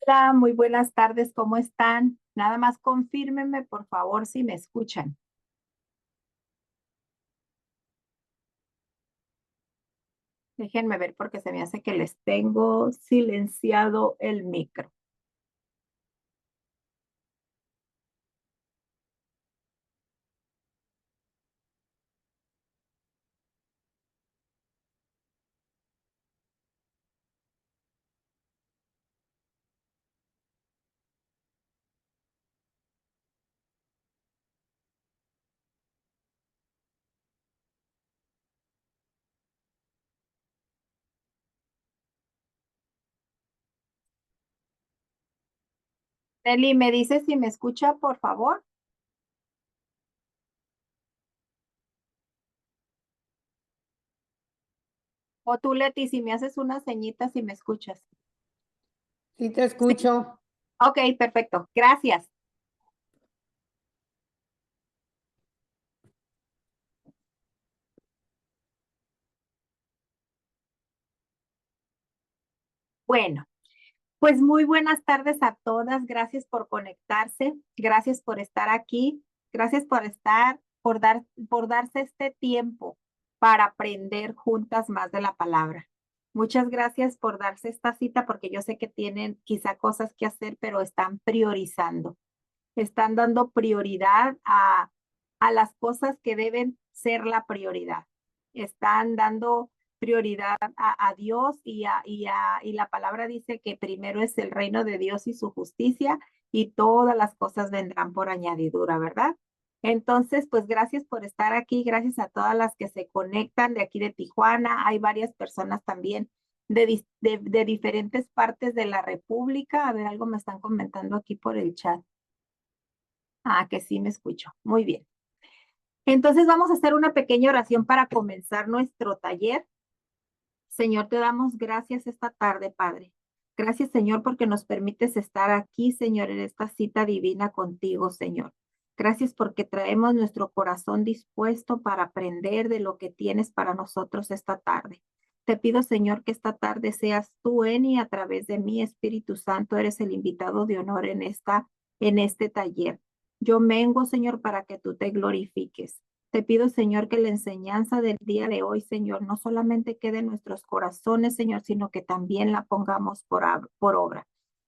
Hola, muy buenas tardes, ¿cómo están? Nada más confírmenme, por favor, si me escuchan. Déjenme ver porque se me hace que les tengo silenciado el micro. Nelly, ¿me dice si me escucha, por favor? O tú, Leti, si me haces una ceñita si me escuchas. Sí, te Sí. escucho. Ok, perfecto. Gracias. Bueno. Pues muy buenas tardes a todas. Gracias por conectarse. Gracias por estar aquí. Gracias por estar, por darse este tiempo para aprender juntas más de la palabra. Muchas gracias por darse esta cita porque yo sé que tienen quizá cosas que hacer, pero están priorizando. Están dando prioridad a las cosas que deben ser la prioridad. Están dando prioridad a Dios y la palabra dice que primero es el reino de Dios y su justicia y todas las cosas vendrán por añadidura, ¿verdad? Entonces, pues gracias por estar aquí, gracias a todas las que se conectan de aquí de Tijuana. Hay varias personas también de diferentes partes de la República. A ver, algo me están comentando aquí por el chat. Ah, que sí me escucho. Muy bien. Entonces vamos a hacer una pequeña oración para comenzar nuestro taller. Señor, te damos gracias esta tarde, Padre. Gracias, Señor, porque nos permites estar aquí, Señor, en esta cita divina contigo, Señor. Gracias porque traemos nuestro corazón dispuesto para aprender de lo que tienes para nosotros esta tarde. Te pido, Señor, que esta tarde seas tú en y a través de mí, Espíritu Santo, eres el invitado de honor en este taller. Yo mengo, Señor, para que tú te glorifiques. Te pido, Señor, que la enseñanza del día de hoy, Señor, no solamente quede en nuestros corazones, Señor, sino que también la pongamos por obra.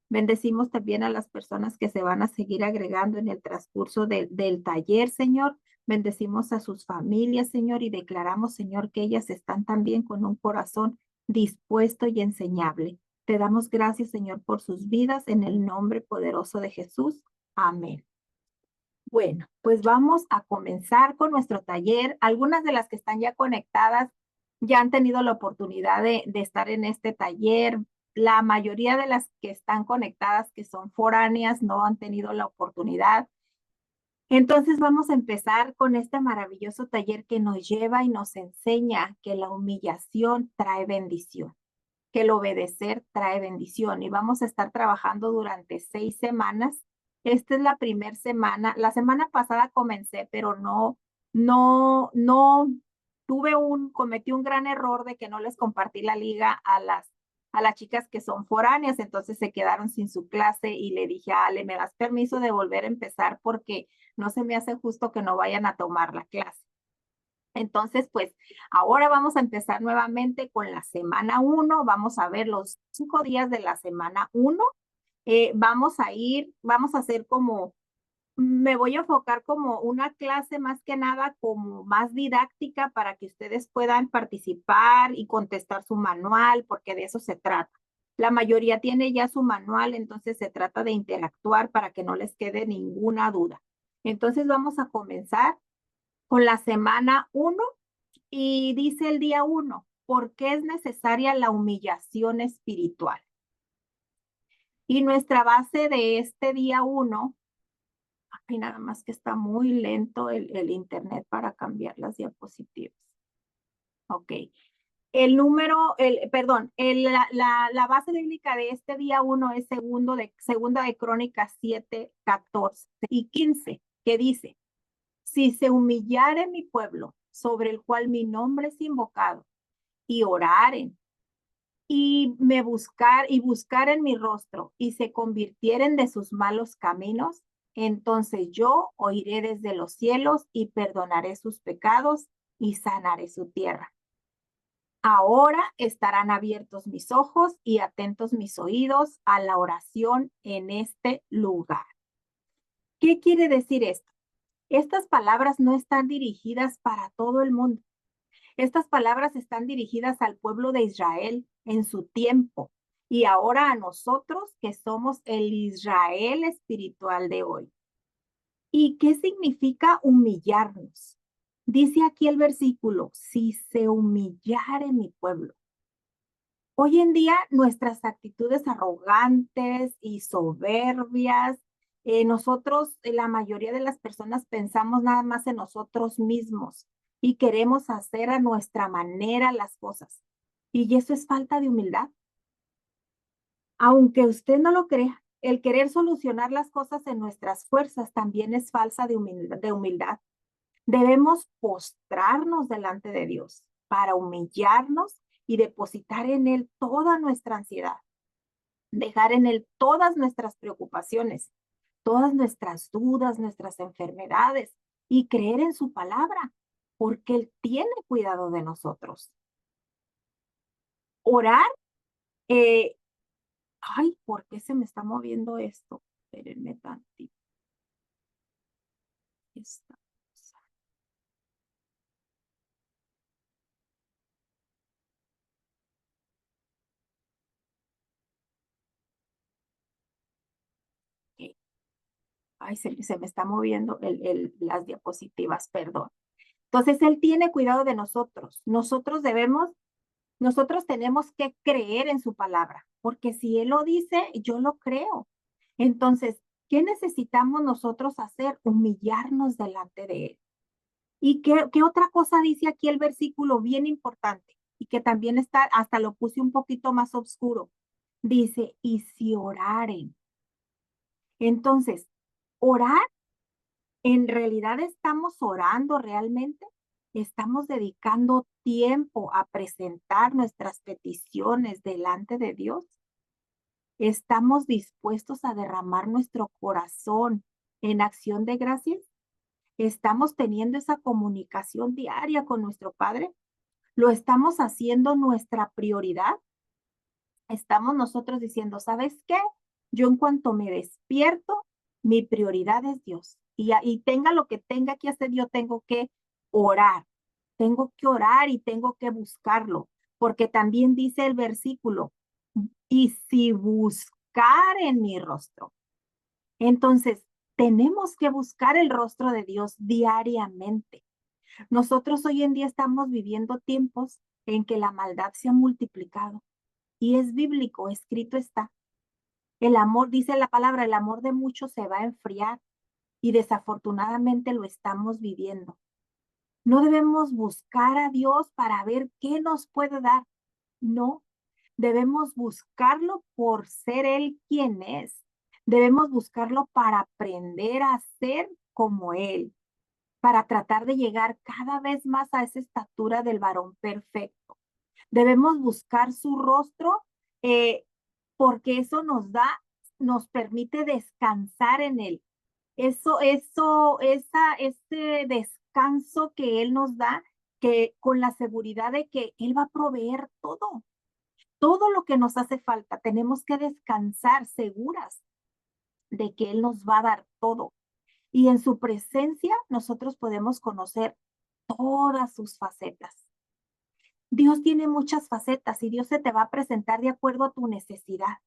Bendecimos también a las personas que se van a seguir agregando en el transcurso del taller, Señor. Bendecimos a sus familias, Señor, y declaramos, Señor, que ellas están también con un corazón dispuesto y enseñable. Te damos gracias, Señor, por sus vidas en el nombre poderoso de Jesús. Amén. Bueno, pues vamos a comenzar con nuestro taller. Algunas de las que están ya conectadas ya han tenido la oportunidad de estar en este taller. La mayoría de las que están conectadas, que son foráneas, no han tenido la oportunidad. Entonces vamos a empezar con este maravilloso taller que nos lleva y nos enseña que la humillación trae bendición, que el obedecer trae bendición y vamos a estar trabajando durante 6 semanas. Esta es la primera semana. La semana pasada comencé, pero no, cometí un gran error de que no les compartí la liga a las chicas que son foráneas, entonces se quedaron sin su clase y le dije a Ale, ¿me das permiso de volver a empezar? Porque no se me hace justo que no vayan a tomar la clase. Entonces, pues ahora vamos a empezar nuevamente con la semana 1. Vamos a ver los 5 días de la semana 1. Vamos a hacer como, me voy a enfocar como una clase más que nada como más didáctica para que ustedes puedan participar y contestar su manual, porque de eso se trata. La mayoría tiene ya su manual, entonces se trata de interactuar para que no les quede ninguna duda. Entonces vamos a comenzar con la semana 1 y dice el día 1, ¿por qué es necesaria la humillación espiritual? Y nuestra base de este día 1, y nada más que está muy lento el internet para cambiar las diapositivas. Ok. La base bíblica de este día 1 es segunda de Crónicas 7, 14 y 15, que dice, si se humillare mi pueblo, sobre el cual mi nombre es invocado, y oraren buscar en mi rostro y se convirtieren de sus malos caminos, entonces yo oiré desde los cielos y perdonaré sus pecados y sanaré su tierra. Ahora estarán abiertos mis ojos y atentos mis oídos a la oración en este lugar. ¿Qué quiere decir esto? Estas palabras no están dirigidas para todo el mundo. Estas palabras están dirigidas al pueblo de Israel en su tiempo y ahora a nosotros que somos el Israel espiritual de hoy. ¿Y qué significa humillarnos? Dice aquí el versículo, si se humillare mi pueblo. Hoy en día nuestras actitudes arrogantes y soberbias, nosotros, la mayoría de las personas pensamos nada más en nosotros mismos y queremos hacer a nuestra manera las cosas. Y eso es falta de humildad. Aunque usted no lo crea, el querer solucionar las cosas en nuestras fuerzas también es falsa de humildad. Debemos postrarnos delante de Dios para humillarnos y depositar en Él toda nuestra ansiedad, dejar en Él todas nuestras preocupaciones, todas nuestras dudas, nuestras enfermedades y creer en su palabra, porque Él tiene cuidado de nosotros. Orar, eh, ay, ¿por qué se me está moviendo esto? Espérenme tantito. Esta cosa. Ok. Ay, se me está moviendo las diapositivas, perdón. Entonces, Él tiene cuidado de nosotros. Nosotros tenemos que creer en su palabra, porque si Él lo dice, yo lo creo. Entonces, ¿qué necesitamos nosotros hacer? Humillarnos delante de Él. ¿Y qué otra cosa dice aquí el versículo bien importante? Y que también está, hasta lo puse un poquito más oscuro. Dice, y si oraren. Entonces, orar, ¿en realidad estamos orando realmente? ¿Estamos dedicando tiempo a presentar nuestras peticiones delante de Dios? ¿Estamos dispuestos a derramar nuestro corazón en acción de gracias? ¿Estamos teniendo esa comunicación diaria con nuestro Padre? ¿Lo estamos haciendo nuestra prioridad? Estamos nosotros diciendo, ¿sabes qué? Yo en cuanto me despierto, mi prioridad es Dios. Y tenga lo que tenga que hacer, yo tengo que orar. Tengo que orar y tengo que buscarlo, porque también dice el versículo, y si buscar en mi rostro. Entonces, tenemos que buscar el rostro de Dios diariamente. Nosotros hoy en día estamos viviendo tiempos en que la maldad se ha multiplicado y es bíblico, escrito está. El amor, dice la palabra, el amor de muchos se va a enfriar y desafortunadamente lo estamos viviendo. No debemos buscar a Dios para ver qué nos puede dar. No, debemos buscarlo por ser Él quien es. Debemos buscarlo para aprender a ser como Él, para tratar de llegar cada vez más a esa estatura del varón perfecto. Debemos buscar su rostro eh, porque eso nos permite descansar en Él. Ese descanso que Él nos da, que con la seguridad de que Él va a proveer todo lo que nos hace falta. Tenemos que descansar seguras de que Él nos va a dar todo. Y en su presencia nosotros podemos conocer todas sus facetas. Dios tiene muchas facetas y Dios se te va a presentar de acuerdo a tu necesidad.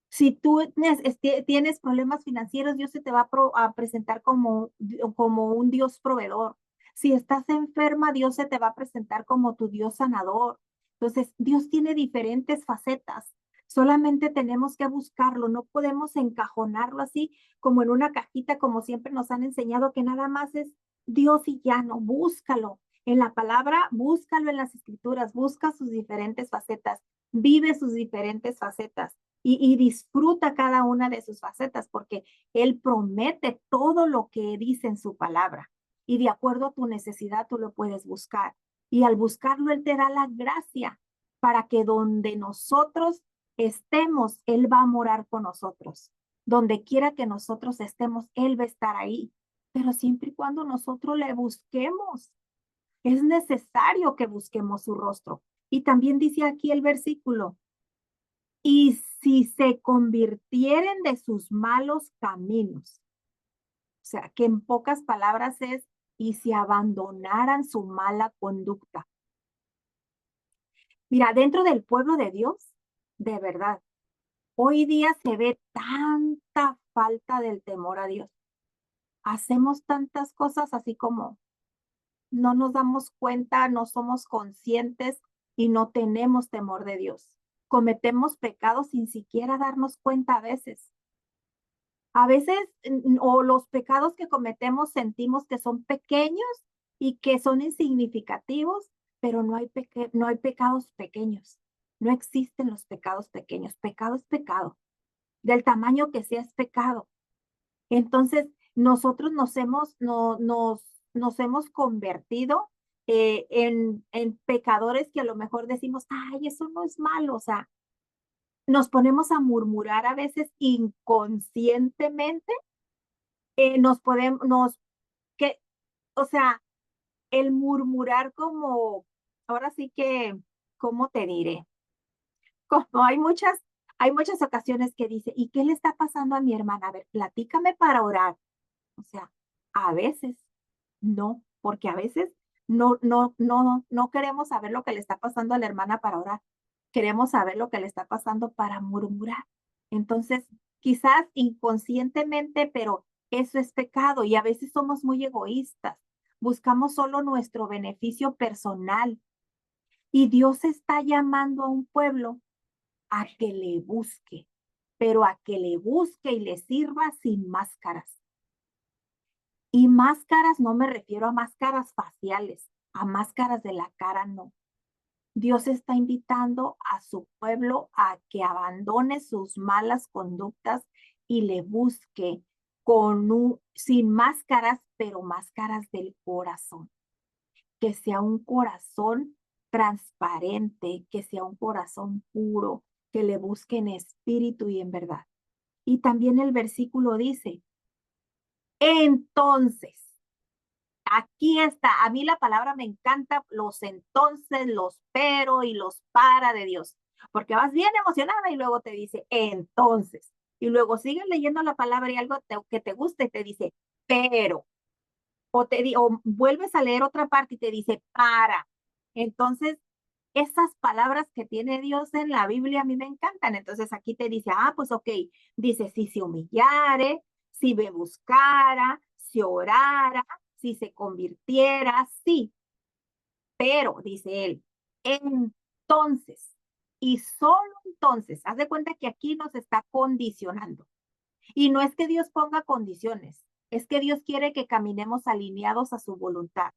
Si tú tienes problemas financieros, Dios se te va a presentar como un Dios proveedor. Si estás enferma, Dios se te va a presentar como tu Dios sanador. Entonces, Dios tiene diferentes facetas. Solamente tenemos que buscarlo. No podemos encajonarlo así como en una cajita, como siempre nos han enseñado que nada más es Dios y ya no. Búscalo en la palabra, búscalo en las escrituras, busca sus diferentes facetas, vive sus diferentes facetas y disfruta cada una de sus facetas porque Él promete todo lo que dice en su palabra y de acuerdo a tu necesidad tú lo puedes buscar y al buscarlo Él te da la gracia para que donde nosotros estemos, Él va a morar con nosotros. Donde quiera que nosotros estemos, Él va a estar ahí. Pero siempre y cuando nosotros le busquemos, es necesario que busquemos su rostro. Y también dice aquí el versículo, y si se convirtieren de sus malos caminos, o sea, que en pocas palabras es, y si abandonaran su mala conducta. Mira, dentro del pueblo de Dios, de verdad, hoy día se ve tanta falta del temor a Dios. Hacemos tantas cosas así como no nos damos cuenta, no somos conscientes y no tenemos temor de Dios. Cometemos pecados sin siquiera darnos cuenta a veces. A veces, o los pecados que cometemos sentimos que son pequeños y que son insignificativos, pero no hay pecados pequeños. No existen los pecados pequeños. Pecado es pecado. Del tamaño que sea es pecado. Entonces, nosotros nos hemos convertido en pecadores que a lo mejor decimos, ay, eso no es malo. O sea, nos ponemos a murmurar a veces inconscientemente, que, o sea, el murmurar como, ahora sí que, ¿cómo te diré? Como hay muchas ocasiones que dice, ¿y qué le está pasando a mi hermana? A ver, platícame para orar. O sea, a veces no, porque a veces no queremos saber lo que le está pasando a la hermana para orar. Queremos saber lo que le está pasando para murmurar. Entonces, quizás inconscientemente, pero eso es pecado y a veces somos muy egoístas. Buscamos solo nuestro beneficio personal y Dios está llamando a un pueblo a que le busque, pero a que le busque y le sirva sin máscaras. Y máscaras no me refiero a máscaras faciales, a máscaras de la cara no. Dios está invitando a su pueblo a que abandone sus malas conductas y le busque sin máscaras, pero máscaras del corazón. Que sea un corazón transparente, que sea un corazón puro, que le busque en espíritu y en verdad. Y también el versículo dice, entonces, aquí está, a mí la palabra me encanta, los entonces, los pero y los para de Dios, porque vas bien emocionada y luego te dice entonces, y luego sigues leyendo la palabra y algo que te gusta y te dice pero, o vuelves a leer otra parte y te dice para. Entonces, esas palabras que tiene Dios en la Biblia a mí me encantan. Entonces aquí te dice, pues ok, dice, si se humillare, si me buscara, si orara, si se convirtiera, sí, pero, dice él, entonces, y solo entonces, haz de cuenta que aquí nos está condicionando. Y no es que Dios ponga condiciones, es que Dios quiere que caminemos alineados a su voluntad.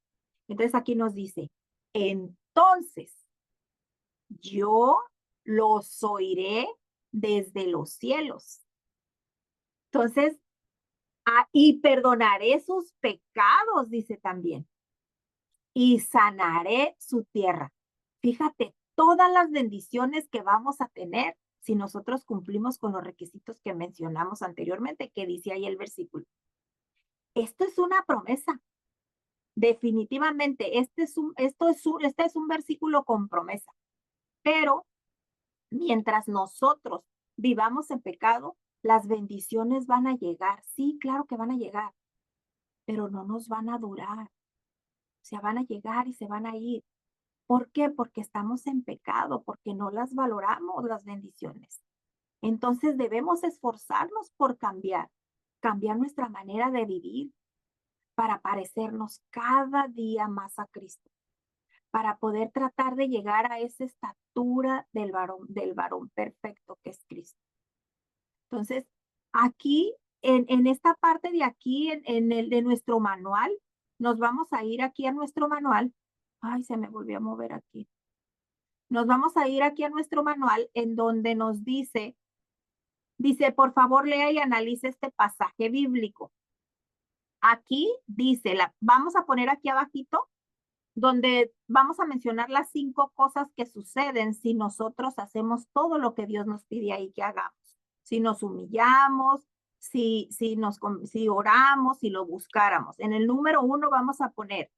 Entonces aquí nos dice, entonces yo los oiré desde los cielos. Entonces, y perdonaré sus pecados, dice también, y sanaré su tierra. Fíjate, todas las bendiciones que vamos a tener si nosotros cumplimos con los requisitos que mencionamos anteriormente, que dice ahí el versículo. Esto es una promesa. Definitivamente, este es un versículo con promesa. Pero mientras nosotros vivamos en pecado, las bendiciones van a llegar. Sí, claro que van a llegar, pero no nos van a durar. O sea, van a llegar y se van a ir. ¿Por qué? Porque estamos en pecado, porque no las valoramos las bendiciones. Entonces debemos esforzarnos por cambiar nuestra manera de vivir para parecernos cada día más a Cristo, para poder tratar de llegar a esa estatura del varón perfecto que es Cristo. Entonces, aquí, en esta parte de aquí, en el de nuestro manual, nos vamos a ir aquí a nuestro manual. Ay, se me volvió a mover aquí. Nos vamos a ir aquí a nuestro manual en donde nos dice, por favor, lea y analice este pasaje bíblico. Aquí dice, vamos a poner aquí abajito donde vamos a mencionar las 5 cosas que suceden si nosotros hacemos todo lo que Dios nos pide ahí que hagamos. Si nos humillamos, si oramos, si lo buscáramos. En el número 1 vamos a poner,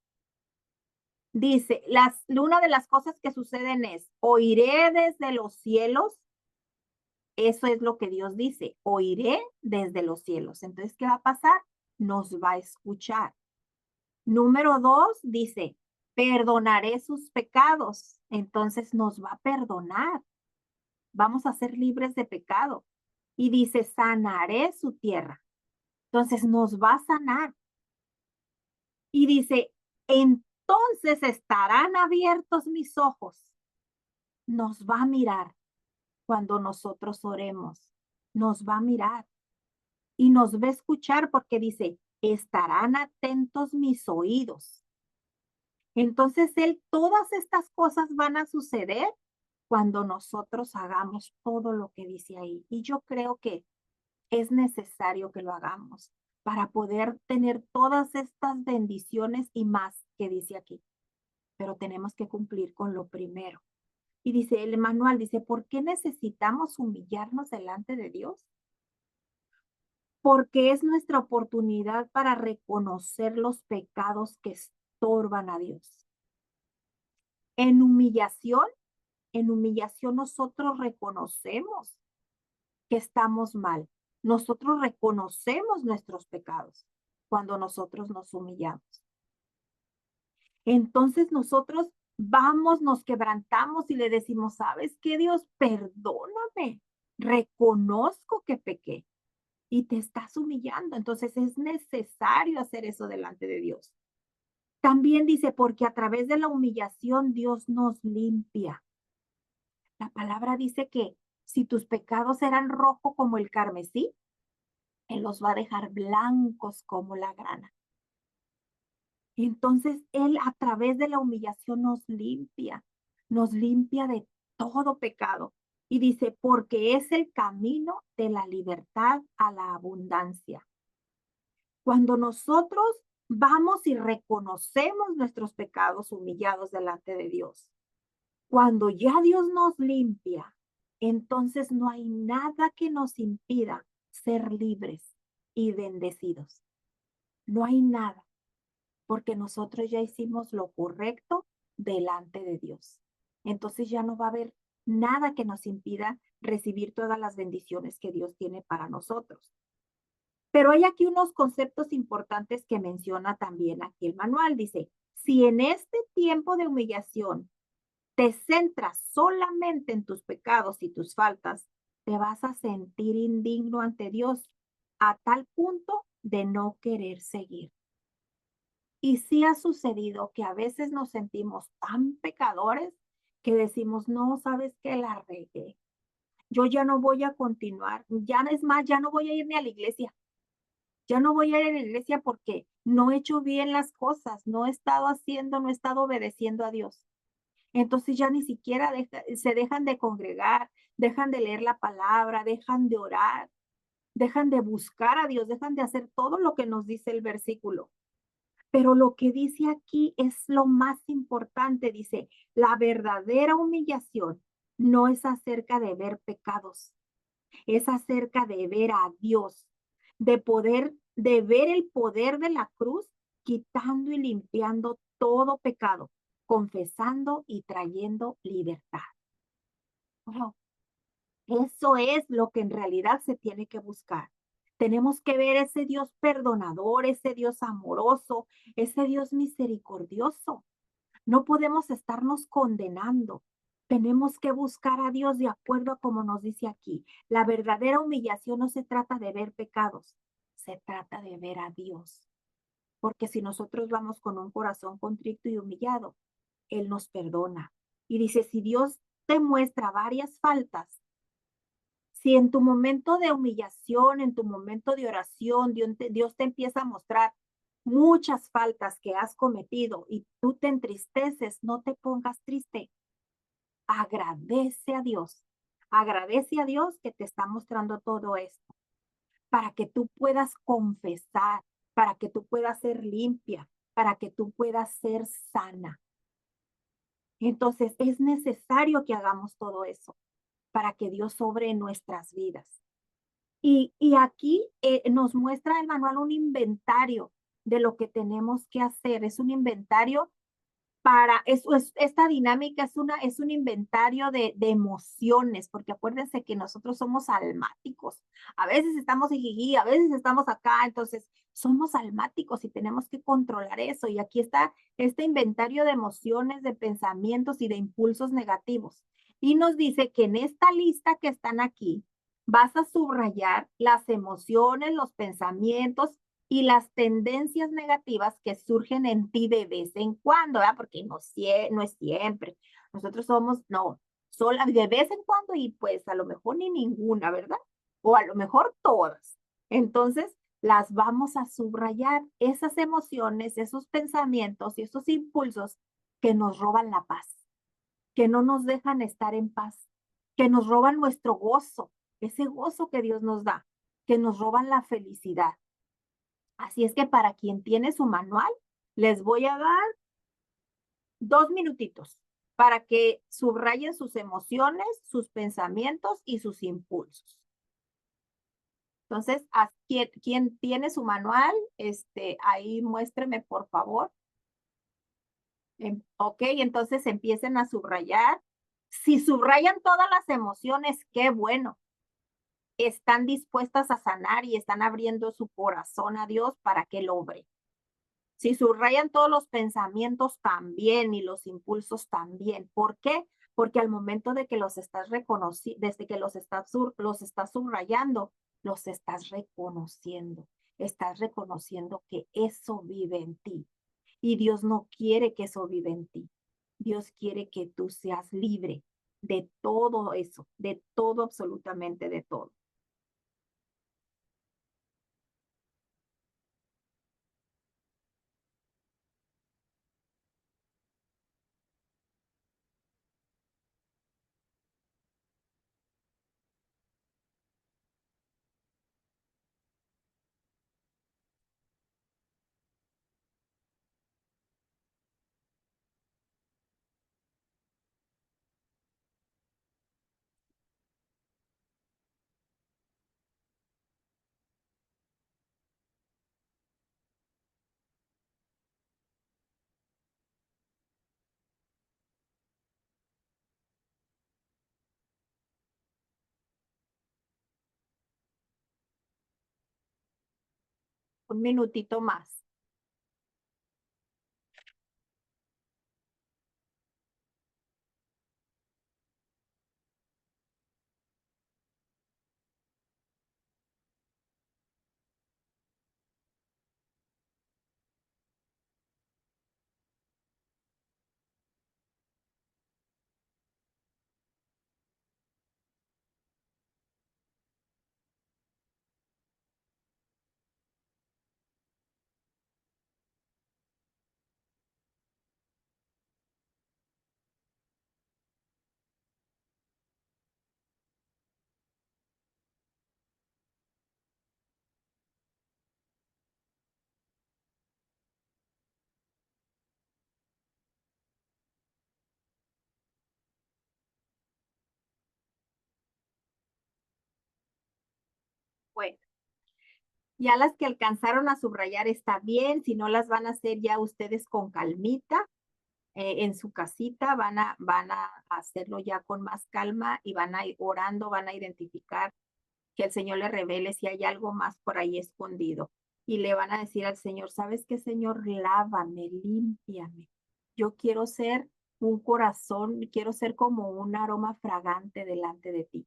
dice, una de las cosas que suceden es, oiré desde los cielos. Eso es lo que Dios dice, oiré desde los cielos. Entonces, ¿qué va a pasar? Nos va a escuchar. Número 2 dice, perdonaré sus pecados. Entonces nos va a perdonar. Vamos a ser libres de pecado. Y dice, sanaré su tierra. Entonces nos va a sanar. Y dice, entonces estarán abiertos mis ojos. Nos va a mirar cuando nosotros oremos. Nos va a mirar y nos va a escuchar porque dice, estarán atentos mis oídos. Entonces, todas estas cosas van a suceder cuando nosotros hagamos todo lo que dice ahí. Y yo creo que es necesario que lo hagamos para poder tener todas estas bendiciones y más que dice aquí. Pero tenemos que cumplir con lo primero. Y dice el manual, dice, ¿por qué necesitamos humillarnos delante de Dios? Porque es nuestra oportunidad para reconocer los pecados que estorban a Dios. En humillación, en humillación nosotros reconocemos que estamos mal. Nosotros reconocemos nuestros pecados cuando nosotros nos humillamos. Entonces nosotros vamos, nos quebrantamos y le decimos, ¿sabes qué, Dios? Perdóname. Reconozco que pequé y te estás humillando. Entonces es necesario hacer eso delante de Dios. También dice, porque a través de la humillación Dios nos limpia. La palabra dice que si tus pecados eran rojo como el carmesí, Él los va a dejar blancos como la grana. Entonces Él a través de la humillación nos limpia de todo pecado. Y dice, porque es el camino de la libertad a la abundancia. Cuando nosotros vamos y reconocemos nuestros pecados humillados delante de Dios, cuando ya Dios nos limpia, entonces no hay nada que nos impida ser libres y bendecidos. No hay nada, porque nosotros ya hicimos lo correcto delante de Dios. Entonces ya no va a haber nada que nos impida recibir todas las bendiciones que Dios tiene para nosotros. Pero hay aquí unos conceptos importantes que menciona también aquí el manual. Dice, si en este tiempo de humillación te centras solamente en tus pecados y tus faltas, te vas a sentir indigno ante Dios a tal punto de no querer seguir. Y sí ha sucedido que a veces nos sentimos tan pecadores que decimos, no, ¿sabes qué? La regué. Yo ya no voy a continuar. Ya es más, ya no voy a ir ni a la iglesia. Ya no voy a ir a la iglesia porque no he hecho bien las cosas, no he estado haciendo, no he estado obedeciendo a Dios. Entonces ya ni siquiera se dejan de congregar, dejan de leer la palabra, dejan de orar, dejan de buscar a Dios, dejan de hacer todo lo que nos dice el versículo. Pero lo que dice aquí es lo más importante, dice, la verdadera humillación no es acerca de ver pecados, es acerca de ver a Dios, de ver el poder de la cruz, quitando y limpiando todo pecado, confesando y trayendo libertad. Wow. Eso es lo que en realidad se tiene que buscar. Tenemos que ver ese Dios perdonador, ese Dios amoroso, ese Dios misericordioso. No podemos estarnos condenando. Tenemos que buscar a Dios de acuerdo a como nos dice aquí. La verdadera humillación no se trata de ver pecados, se trata de ver a Dios. Porque si nosotros vamos con un corazón contrito y humillado, Él nos perdona. Y dice, si Dios te muestra varias faltas, si en tu momento de humillación, en tu momento de oración, Dios te empieza a mostrar muchas faltas que has cometido y tú te entristeces, no te pongas triste. Agradece a Dios. Agradece a Dios que te está mostrando todo esto para que tú puedas confesar, para que tú puedas ser limpia, para que tú puedas ser sana. Entonces es necesario que hagamos todo eso para que Dios obre en nuestras vidas. Y aquí nos muestra el manual un inventario de lo que tenemos que hacer. Es un inventario para, esta dinámica es un inventario de emociones, porque acuérdense que nosotros somos almáticos. A veces estamos en a veces estamos acá, entonces somos almáticos y tenemos que controlar eso. Y aquí está este inventario de emociones, de pensamientos y de impulsos negativos. Y nos dice que en esta lista que están aquí, vas a subrayar las emociones, los pensamientos y las tendencias negativas que surgen en ti de vez en cuando, ¿verdad? Porque no es siempre. Nosotros somos, no, solo de vez en cuando y pues a lo mejor ni ninguna, ¿verdad? O a lo mejor todas. Entonces, las vamos a subrayar, esas emociones, esos pensamientos y esos impulsos que nos roban la paz, que no nos dejan estar en paz, que nos roban nuestro gozo, ese gozo que Dios nos da, que nos roban la felicidad. Así es que para quien tiene su manual, les voy a dar 2 minutitos para que subrayen sus emociones, sus pensamientos y sus impulsos. Entonces, quien tiene su manual, ahí muéstreme, por favor. Ok, entonces empiecen a subrayar. Si subrayan todas las emociones, qué bueno. Están dispuestas a sanar y están abriendo su corazón a Dios para que lo obre. Si subrayan todos los pensamientos también y los impulsos también. ¿Por qué? Porque al momento de que los estás reconociendo, desde que los estás subrayando, los estás reconociendo. Estás reconociendo que eso vive en ti. Y Dios no quiere que eso vive en ti. Dios quiere que tú seas libre de todo eso, de todo, absolutamente de todo. Un minutito más. Bueno. Ya las que alcanzaron a subrayar está bien, si no las van a hacer ya ustedes con calmita, en su casita, van a hacerlo ya con más calma y van a ir orando, van a identificar que el Señor le revele si hay algo más por ahí escondido. Y le van a decir al Señor, ¿sabes qué, Señor? Lávame, límpiame. Yo quiero ser un corazón, quiero ser como un aroma fragante delante de ti.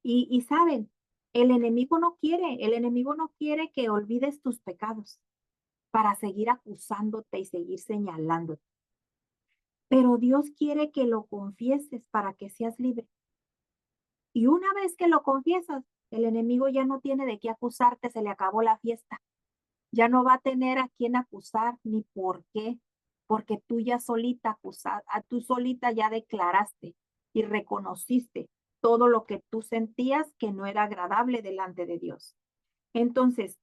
Y saben, el enemigo no quiere que olvides tus pecados para seguir acusándote y seguir señalándote. Pero Dios quiere que lo confieses para que seas libre. Y una vez que lo confiesas, el enemigo ya no tiene de qué acusarte, se le acabó la fiesta. Ya no va a tener a quién acusar ni por qué, porque tú ya solita tú solita ya declaraste y reconociste todo lo que tú sentías que no era agradable delante de Dios. Entonces,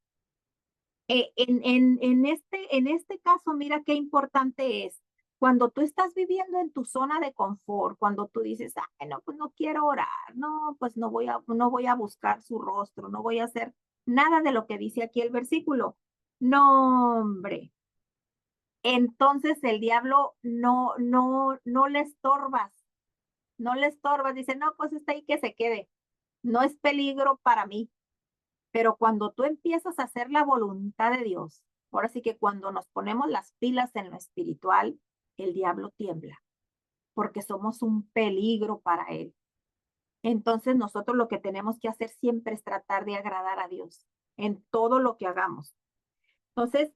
en este caso, mira qué importante es. Cuando tú estás viviendo en tu zona de confort, cuando tú dices, ay, no, pues no quiero orar, no, pues no voy a buscar su rostro, no voy a hacer nada de lo que dice aquí el versículo. No, hombre. Entonces el diablo no le estorbas, no le estorbas. Dice, no, pues está ahí que se quede. No es peligro para mí. Pero cuando tú empiezas a hacer la voluntad de Dios, ahora sí que cuando nos ponemos las pilas en lo espiritual, el diablo tiembla, porque somos un peligro para él. Entonces nosotros lo que tenemos que hacer siempre es tratar de agradar a Dios en todo lo que hagamos. Entonces,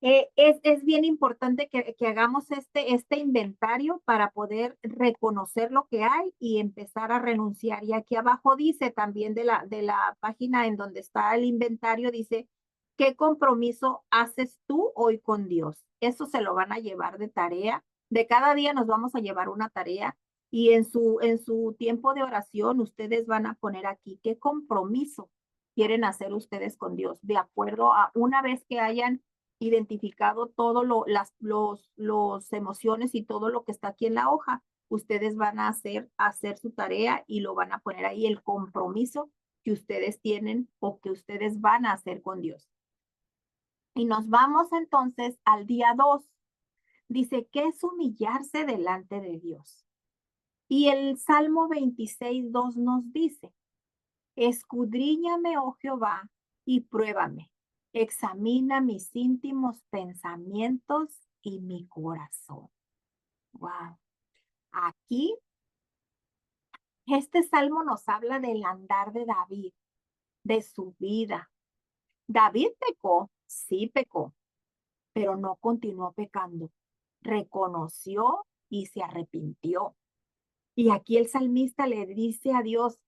es bien importante que hagamos este inventario para poder reconocer lo que hay y empezar a renunciar. Y aquí abajo dice también de la página en donde está el inventario, dice, ¿qué compromiso haces tú hoy con Dios? Eso se lo van a llevar de tarea. De cada día nos vamos a llevar una tarea y en su tiempo de oración ustedes van a poner aquí qué compromiso quieren hacer ustedes con Dios, de acuerdo a una vez que hayan identificado todo los emociones y todo lo que está aquí en la hoja, ustedes van a hacer su tarea y lo van a poner ahí el compromiso que ustedes tienen o que ustedes van a hacer con Dios. Y nos vamos entonces al día 2. Dice, ¿qué es humillarse delante de Dios? Y el Salmo 26:2 nos dice, escudriñame, oh Jehová, y pruébame. Examina mis íntimos pensamientos y mi corazón. Wow. Aquí, este salmo nos habla del andar de David, de su vida. David pecó, sí pecó, pero no continuó pecando. Reconoció y se arrepintió. Y aquí el salmista le dice a Dios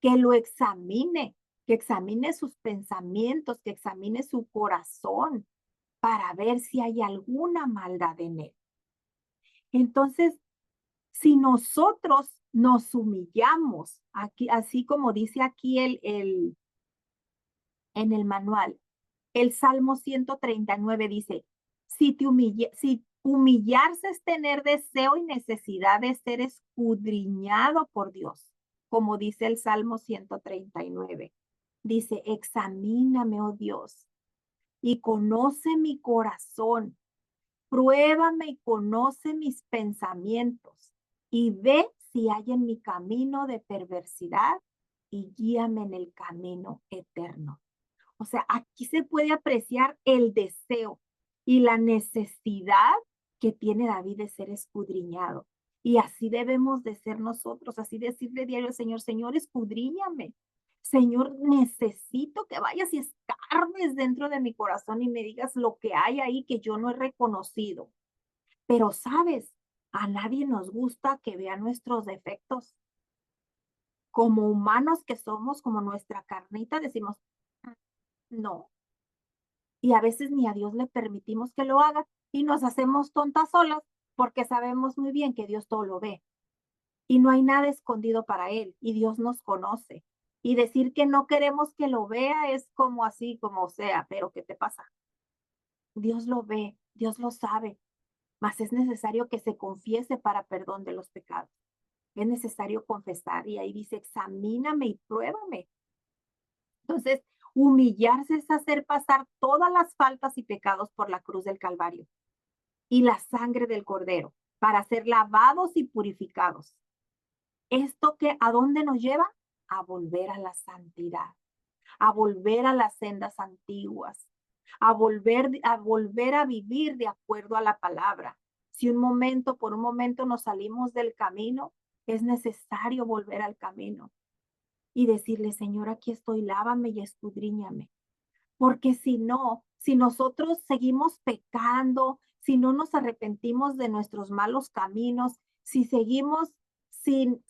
que lo examine, que examine sus pensamientos, que examine su corazón para ver si hay alguna maldad en él. Entonces, si nosotros nos humillamos, aquí, así como dice aquí en el manual, el Salmo 139 dice, si humillarse es tener deseo y necesidad de ser escudriñado por Dios, como dice el Salmo 139. Dice, examíname, oh Dios, y conoce mi corazón. Pruébame y conoce mis pensamientos y ve si hay en mi camino de perversidad y guíame en el camino eterno. O sea, aquí se puede apreciar el deseo y la necesidad que tiene David de ser escudriñado. Y así debemos de ser nosotros, así decirle diario al Señor, Señor, escudriñame. Señor, necesito que vayas y escarbes dentro de mi corazón y me digas lo que hay ahí que yo no he reconocido. Pero sabes, a nadie nos gusta que vea nuestros defectos. Como humanos que somos, como nuestra carnita, decimos, "Mm, no". Y a veces ni a Dios le permitimos que lo haga y nos hacemos tontas solas porque sabemos muy bien que Dios todo lo ve y no hay nada escondido para Él y Dios nos conoce. Y decir que no queremos que lo vea es como así, como sea, pero ¿qué te pasa? Dios lo ve, Dios lo sabe, mas es necesario que se confiese para perdón de los pecados. Es necesario confesar y ahí dice, examíname y pruébame. Entonces, humillarse es hacer pasar todas las faltas y pecados por la cruz del Calvario y la sangre del Cordero para ser lavados y purificados. ¿Esto que a dónde nos lleva? A volver a la santidad, a volver a las sendas antiguas, a volver a vivir de acuerdo a la palabra. Si por un momento nos salimos del camino, es necesario volver al camino y decirle, Señor, aquí estoy, lávame y escudriñame. Porque si no, si nosotros seguimos pecando, si no nos arrepentimos de nuestros malos caminos, si seguimos sin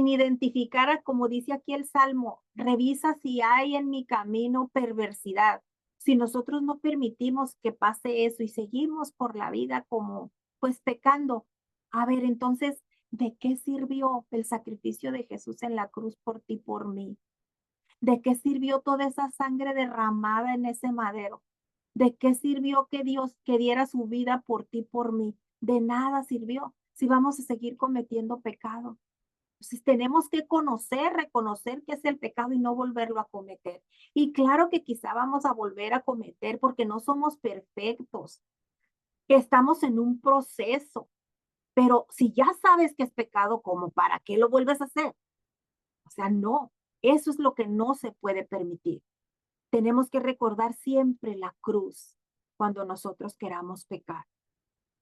identificar, como dice aquí el Salmo, revisa si hay en mi camino perversidad. Si nosotros no permitimos que pase eso y seguimos por la vida como, pues pecando, a ver, entonces, ¿de qué sirvió el sacrificio de Jesús en la cruz por ti, por mí? ¿De qué sirvió toda esa sangre derramada en ese madero? ¿De qué sirvió que Dios que diera su vida por ti, por mí? De nada sirvió si vamos a seguir cometiendo pecado. Entonces tenemos que conocer, reconocer qué es el pecado y no volverlo a cometer. Y claro que quizá vamos a volver a cometer porque no somos perfectos, estamos en un proceso, pero si ya sabes que es pecado, ¿cómo para qué lo vuelves a hacer? O sea, no, eso es lo que no se puede permitir. Tenemos que recordar siempre la cruz cuando nosotros queramos pecar.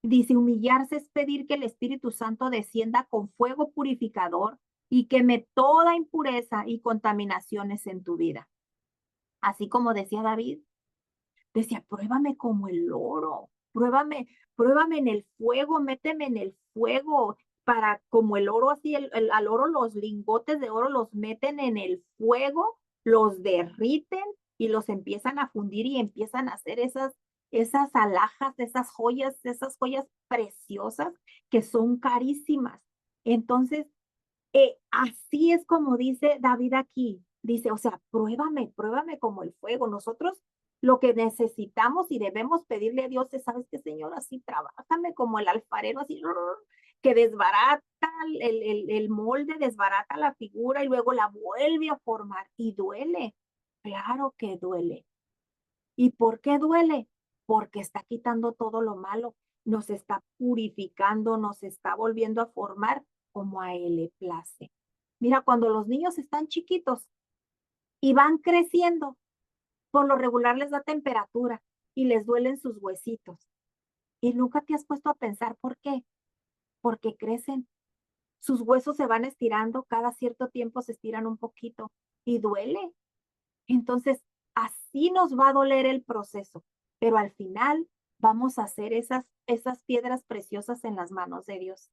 Dice, humillarse es pedir que el Espíritu Santo descienda con fuego purificador y queme toda impureza y contaminaciones en tu vida. Así como decía David, decía, pruébame como el oro, pruébame en el fuego, méteme en el fuego, para como el oro, así al oro, los lingotes de oro los meten en el fuego, los derriten y los empiezan a fundir y empiezan a hacer esas alhajas, esas joyas preciosas que son carísimas. Entonces, así es como dice David aquí. Dice, o sea, pruébame como el fuego. Nosotros lo que necesitamos y debemos pedirle a Dios es, ¿sabes qué, Señor? Así, trabájame como el alfarero, así, que desbarata el molde, desbarata la figura y luego la vuelve a formar. Y duele, claro que duele. ¿Y por qué duele? Porque está quitando todo lo malo, nos está purificando, nos está volviendo a formar como a Él le place. Mira, cuando los niños están chiquitos y van creciendo, por lo regular les da temperatura y les duelen sus huesitos. Y nunca te has puesto a pensar por qué. Porque crecen, sus huesos se van estirando, cada cierto tiempo se estiran un poquito y duele. Entonces, así nos va a doler el proceso, pero al final vamos a hacer esas piedras preciosas en las manos de Dios,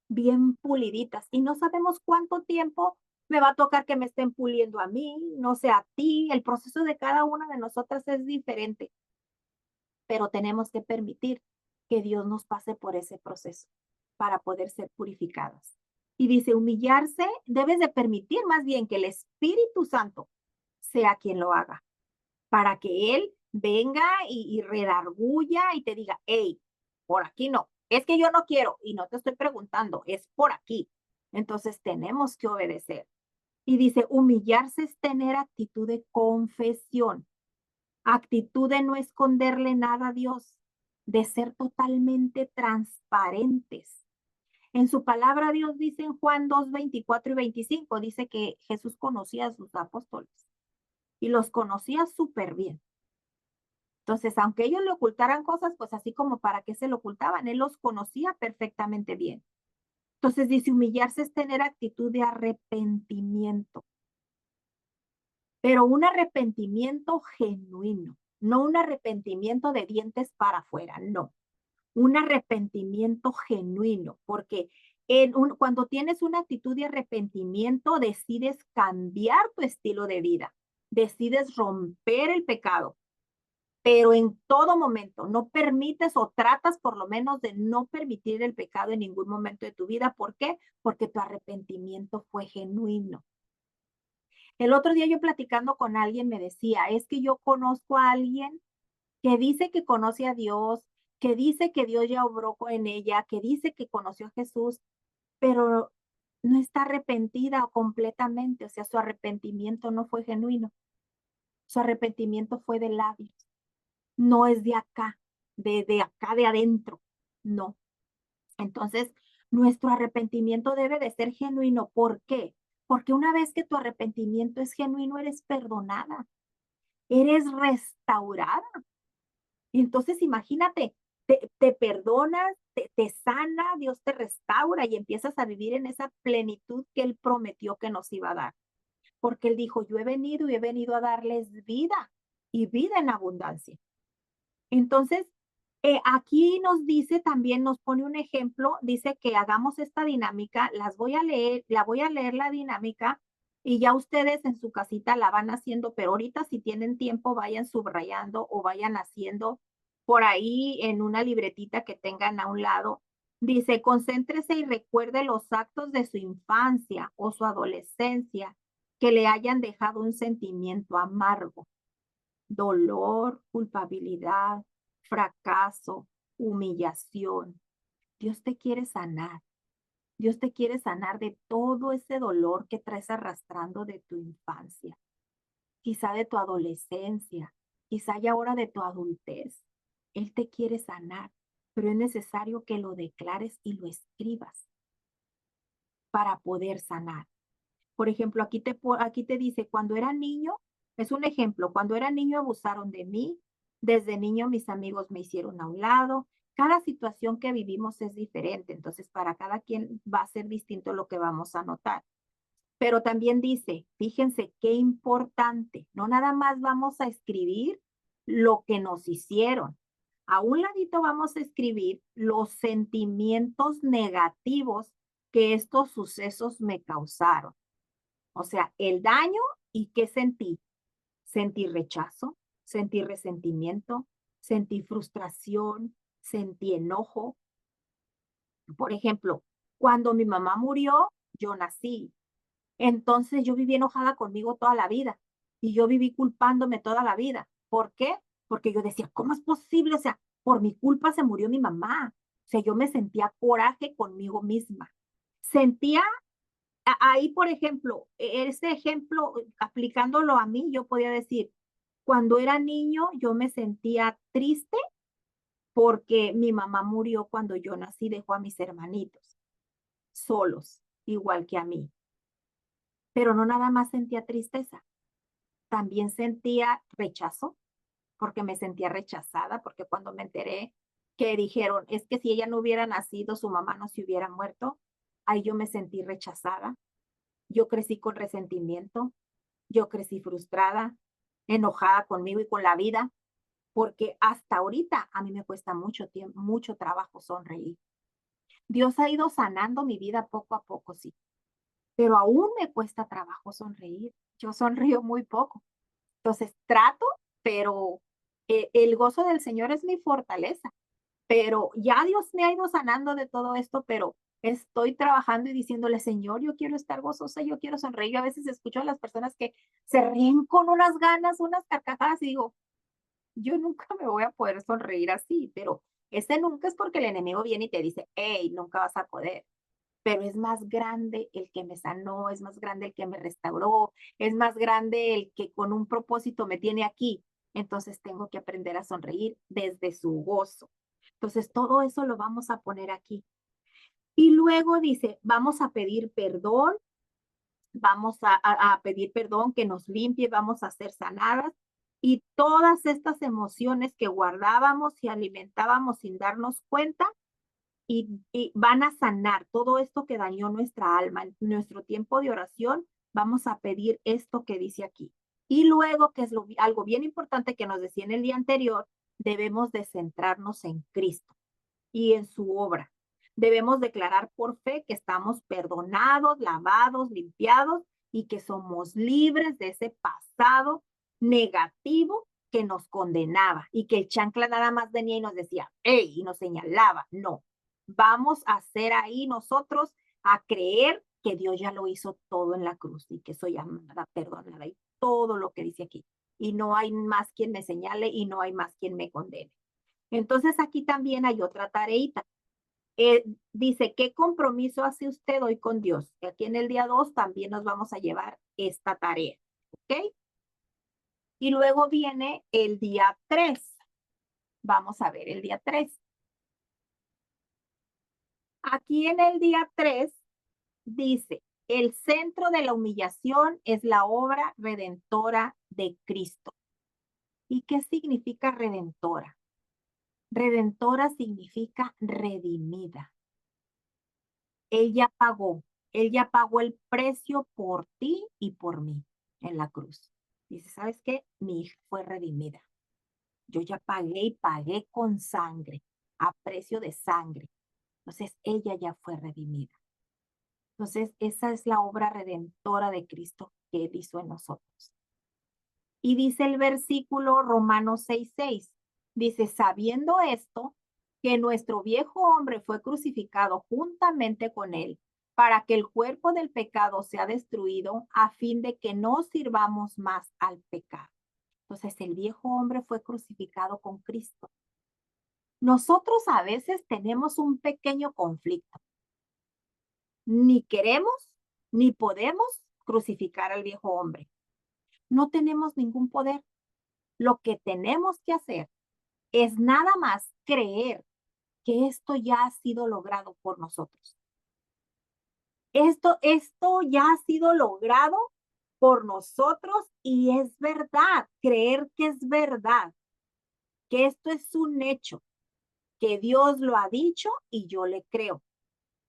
bien puliditas. Y no sabemos cuánto tiempo me va a tocar que me estén puliendo a mí, no sé, a ti. El proceso de cada una de nosotras es diferente, pero tenemos que permitir que Dios nos pase por ese proceso para poder ser purificadas. Y dice, humillarse, debes de permitir más bien que el Espíritu Santo sea quien lo haga para que él venga y redarguya y te diga, hey, por aquí no, es que yo no quiero y no te estoy preguntando, es por aquí. Entonces tenemos que obedecer. Y dice, humillarse es tener actitud de confesión, actitud de no esconderle nada a Dios, de ser totalmente transparentes. En su palabra Dios dice en Juan 2, 24 y 25, dice que Jesús conocía a sus apóstoles y los conocía súper bien. Entonces, aunque ellos le ocultaran cosas, pues así como para qué se lo ocultaban, él los conocía perfectamente bien. Entonces dice, humillarse es tener actitud de arrepentimiento, pero un arrepentimiento genuino, no un arrepentimiento de dientes para afuera, no, un arrepentimiento genuino, porque cuando tienes una actitud de arrepentimiento, decides cambiar tu estilo de vida, decides romper el pecado, pero en todo momento no permites o tratas por lo menos de no permitir el pecado en ningún momento de tu vida. ¿Por qué? Porque tu arrepentimiento fue genuino. El otro día yo platicando con alguien me decía, es que yo conozco a alguien que dice que conoce a Dios, que dice que Dios ya obró en ella, que dice que conoció a Jesús, pero no está arrepentida completamente, o sea, su arrepentimiento no fue genuino, su arrepentimiento fue de labios. No es de acá, de acá de adentro, no. Entonces, nuestro arrepentimiento debe de ser genuino. ¿Por qué? Porque una vez que tu arrepentimiento es genuino, eres perdonada, eres restaurada. Entonces, imagínate, te perdonas, te sana, Dios te restaura y empiezas a vivir en esa plenitud que Él prometió que nos iba a dar. Porque Él dijo, yo he venido y he venido a darles vida y vida en abundancia. Entonces, aquí nos dice también, nos pone un ejemplo, dice que hagamos esta dinámica, la voy a leer la dinámica y ya ustedes en su casita la van haciendo, pero ahorita si tienen tiempo vayan subrayando o vayan haciendo por ahí en una libretita que tengan a un lado. Dice, concéntrese y recuerde los actos de su infancia o su adolescencia que le hayan dejado un sentimiento amargo. dolor, culpabilidad, fracaso, humillación. Dios te quiere sanar. Dios te quiere sanar de todo ese dolor que traes arrastrando de tu infancia, quizá de tu adolescencia, quizá ya ahora de tu adultez. Él te quiere sanar, pero es necesario que lo declares y lo escribas para poder sanar. Por ejemplo, aquí te dice, cuando era niño, es un ejemplo, cuando era niño abusaron de mí, desde niño mis amigos me hicieron a un lado. Cada situación que vivimos es diferente, entonces para cada quien va a ser distinto lo que vamos a notar. Pero también dice, fíjense qué importante, no nada más vamos a escribir lo que nos hicieron. A un ladito vamos a escribir los sentimientos negativos que estos sucesos me causaron. O sea, el daño y qué sentí. Sentí rechazo, sentí resentimiento, sentí frustración, sentí enojo. Por ejemplo, cuando mi mamá murió, yo nací. Entonces yo viví enojada conmigo toda la vida y yo viví culpándome toda la vida. ¿Por qué? Porque yo decía, ¿cómo es posible? O sea, por mi culpa se murió mi mamá. O sea, yo me sentía coraje conmigo misma. Sentía ahí, por ejemplo, ese ejemplo, aplicándolo a mí, yo podía decir, cuando era niño yo me sentía triste porque mi mamá murió cuando yo nací, dejó a mis hermanitos solos, igual que a mí. Pero no nada más sentía tristeza, también sentía rechazo, porque me sentía rechazada, porque cuando me enteré que dijeron, es que si ella no hubiera nacido, su mamá no se hubiera muerto, ahí yo me sentí rechazada. Yo crecí con resentimiento, yo crecí frustrada, enojada conmigo y con la vida, porque hasta ahorita a mí me cuesta mucho tiempo, mucho trabajo sonreír. Dios ha ido sanando mi vida poco a poco, sí, pero aún me cuesta trabajo sonreír. Yo sonrío muy poco. Entonces trato, pero el gozo del Señor es mi fortaleza. Pero ya Dios me ha ido sanando de todo esto, pero estoy trabajando y diciéndole, Señor, yo quiero estar gozosa, yo quiero sonreír. Yo a veces escucho a las personas que se ríen con unas ganas, unas carcajadas y digo, yo nunca me voy a poder sonreír así, pero ese nunca es porque el enemigo viene y te dice, hey, nunca vas a poder. Pero es más grande el que me sanó, es más grande el que me restauró, es más grande el que con un propósito me tiene aquí. Entonces tengo que aprender a sonreír desde su gozo. Entonces todo eso lo vamos a poner aquí. Y luego dice, vamos a pedir perdón, vamos a pedir perdón que nos limpie, vamos a ser sanadas. Y todas estas emociones que guardábamos y alimentábamos sin darnos cuenta, y van a sanar todo esto que dañó nuestra alma. En nuestro tiempo de oración vamos a pedir esto que dice aquí. Y luego, que es algo bien importante que nos decía en el día anterior, debemos de centrarnos en Cristo y en su obra. Debemos declarar por fe que estamos perdonados, lavados, limpiados y que somos libres de ese pasado negativo que nos condenaba y que el chancla nada más venía y nos decía, hey, y nos señalaba. No, vamos a hacer ahí nosotros a creer que Dios ya lo hizo todo en la cruz y que soy amada, perdonada y todo lo que dice aquí. Y no hay más quien me señale y no hay más quien me condene. Entonces aquí también hay otra tareita. Dice, ¿qué compromiso hace usted hoy con Dios? Y aquí en el día 2 también nos vamos a llevar esta tarea. ¿Ok? Y luego viene el día 3. Vamos a ver el día 3. Aquí en el día 3 dice, el centro de la humillación es la obra redentora de Cristo. ¿Y qué significa redentora? Redentora significa redimida. Él ya pagó el precio por ti y por mí en la cruz. Dice, ¿sabes qué? Mi hija fue redimida. Yo ya pagué y pagué con sangre, a precio de sangre. Entonces, ella ya fue redimida. Entonces, esa es la obra redentora de Cristo que Él hizo en nosotros. Y dice el versículo Romanos 6:6, dice, sabiendo esto, que nuestro viejo hombre fue crucificado juntamente con él, para que el cuerpo del pecado sea destruido, a fin de que no sirvamos más al pecado. Entonces el viejo hombre fue crucificado con Cristo. Nosotros a veces tenemos un pequeño conflicto. Ni queremos ni podemos crucificar al viejo hombre. No tenemos ningún poder. Lo que tenemos que hacer es nada más creer que esto ya ha sido logrado por nosotros. Esto ya ha sido logrado por nosotros y es verdad, creer que es verdad, que esto es un hecho, que Dios lo ha dicho y yo le creo.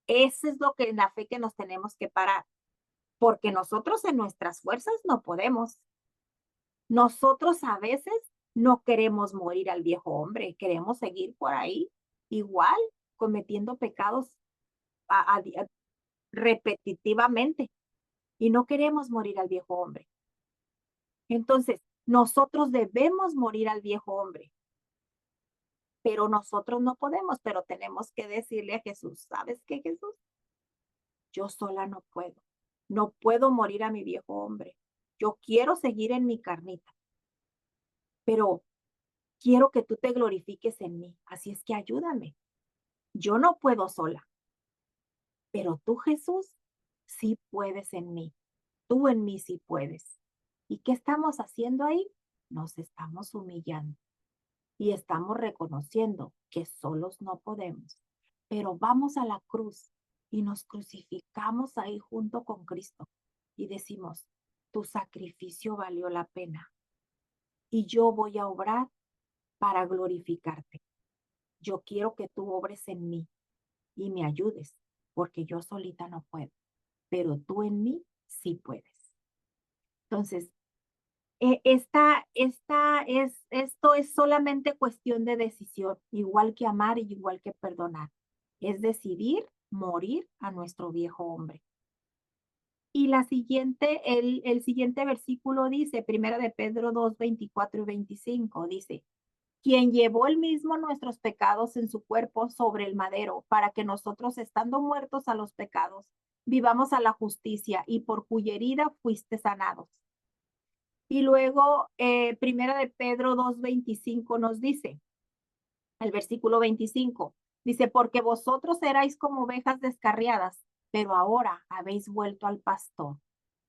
Ese es lo que en la fe que nos tenemos que parar, porque nosotros en nuestras fuerzas no podemos. Nosotros a veces no queremos morir al viejo hombre, queremos seguir por ahí igual cometiendo pecados a, a, repetitivamente y no queremos morir al viejo hombre. Entonces, nosotros debemos morir al viejo hombre, pero nosotros no podemos, pero tenemos que decirle a Jesús, ¿sabes qué, Jesús? Yo sola no puedo. No puedo morir a mi viejo hombre. Yo quiero seguir en mi carnita, pero quiero que tú te glorifiques en mí. Así es que ayúdame. Yo no puedo sola, pero tú, Jesús, sí puedes en mí. Tú en mí sí puedes. ¿Y qué estamos haciendo ahí? Nos estamos humillando y estamos reconociendo que solos no podemos, pero vamos a la cruz y nos crucificamos ahí junto con Cristo y decimos, tu sacrificio valió la pena y yo voy a obrar para glorificarte. Yo quiero que tú obres en mí y me ayudes, porque yo solita no puedo, pero tú en mí sí puedes. Entonces, esto es solamente cuestión de decisión, igual que amar y igual que perdonar. Es decidir morir a nuestro viejo hombre. Y el siguiente versículo dice, primero de Pedro 2, 24 y 25, dice, quien llevó él mismo nuestros pecados en su cuerpo sobre el madero, para que nosotros, estando muertos a los pecados, vivamos a la justicia y por cuya herida fuiste sanados. Y luego, primera de Pedro 2:25 nos dice, el versículo 25, dice, porque vosotros erais como ovejas descarriadas, pero ahora habéis vuelto al pastor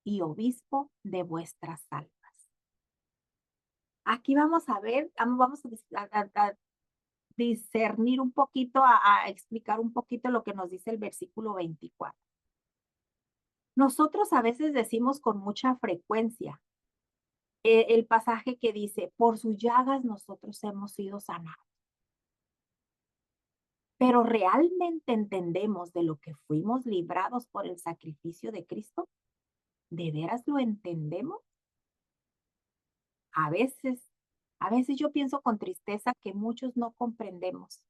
y obispo de vuestras almas. Aquí vamos a ver, vamos a discernir un poquito, a explicar un poquito lo que nos dice el versículo 24. Nosotros a veces decimos con mucha frecuencia el pasaje que dice, por sus llagas nosotros hemos sido sanados. Pero ¿realmente entendemos de lo que fuimos librados por el sacrificio de Cristo? ¿De veras lo entendemos? A veces, a veces yo pienso con tristeza que muchos no comprendemos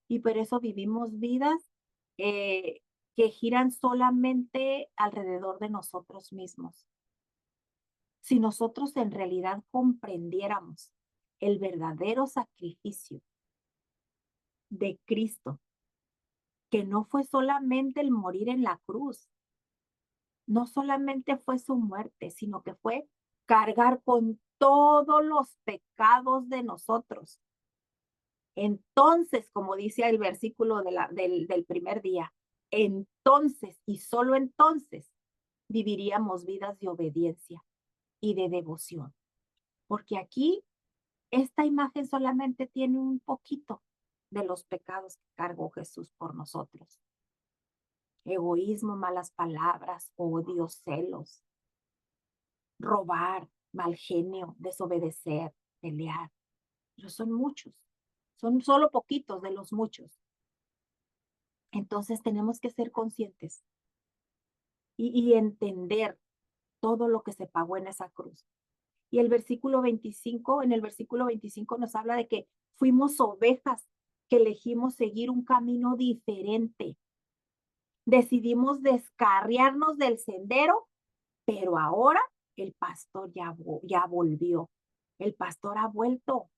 y por eso vivimos vidas eh, que giran solamente alrededor de nosotros mismos. Si nosotros en realidad comprendiéramos el verdadero sacrificio de Cristo, que no fue solamente el morir en la cruz, no solamente fue su muerte, sino que fue cargar con todos los pecados de nosotros. Entonces, como dice el versículo del primer día, entonces y solo entonces viviríamos vidas de obediencia y de devoción. Porque aquí esta imagen solamente tiene un poquito de los pecados que cargó Jesús por nosotros. Egoísmo, malas palabras, odio, celos, robar, mal genio, desobedecer, pelear. Pero son muchos, son solo poquitos de los muchos. Entonces tenemos que ser conscientes y entender todo lo que se pagó en esa cruz. Y el versículo 25, en el versículo 25 nos habla de que fuimos ovejas que elegimos seguir un camino diferente. Decidimos descarriarnos del sendero, pero ahora el pastor ya volvió. El pastor ha vuelto.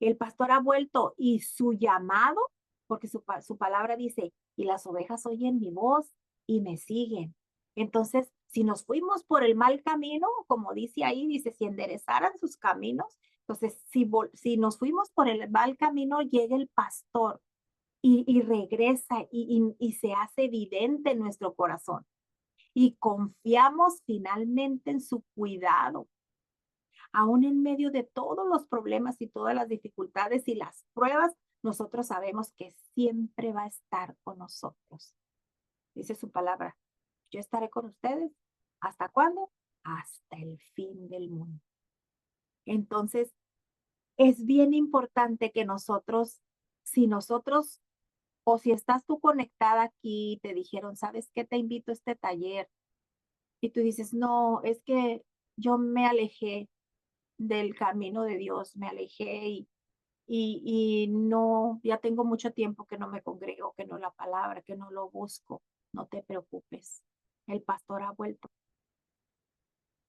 El pastor ha vuelto y su llamado, porque su palabra dice, y las ovejas oyen mi voz y me siguen. Entonces, Si nos fuimos por el mal camino, como dice ahí, dice, si enderezaran sus caminos, entonces si nos fuimos por el mal camino, llega el pastor y regresa y se hace evidente en nuestro corazón. Y confiamos finalmente en su cuidado, aún en medio de todos los problemas y todas las dificultades y las pruebas, nosotros sabemos que siempre va a estar con nosotros. Dice su palabra, yo estaré con ustedes. ¿Hasta cuándo? Hasta el fin del mundo. Entonces, es bien importante que nosotros, si nosotros, o si estás tú conectada aquí, te dijeron, ¿sabes qué? Te invito a este taller. Y tú dices, no, es que yo me alejé del camino de Dios, me alejé y no, ya tengo mucho tiempo que no me congrego, que no la palabra, que no lo busco. No te preocupes, el pastor ha vuelto.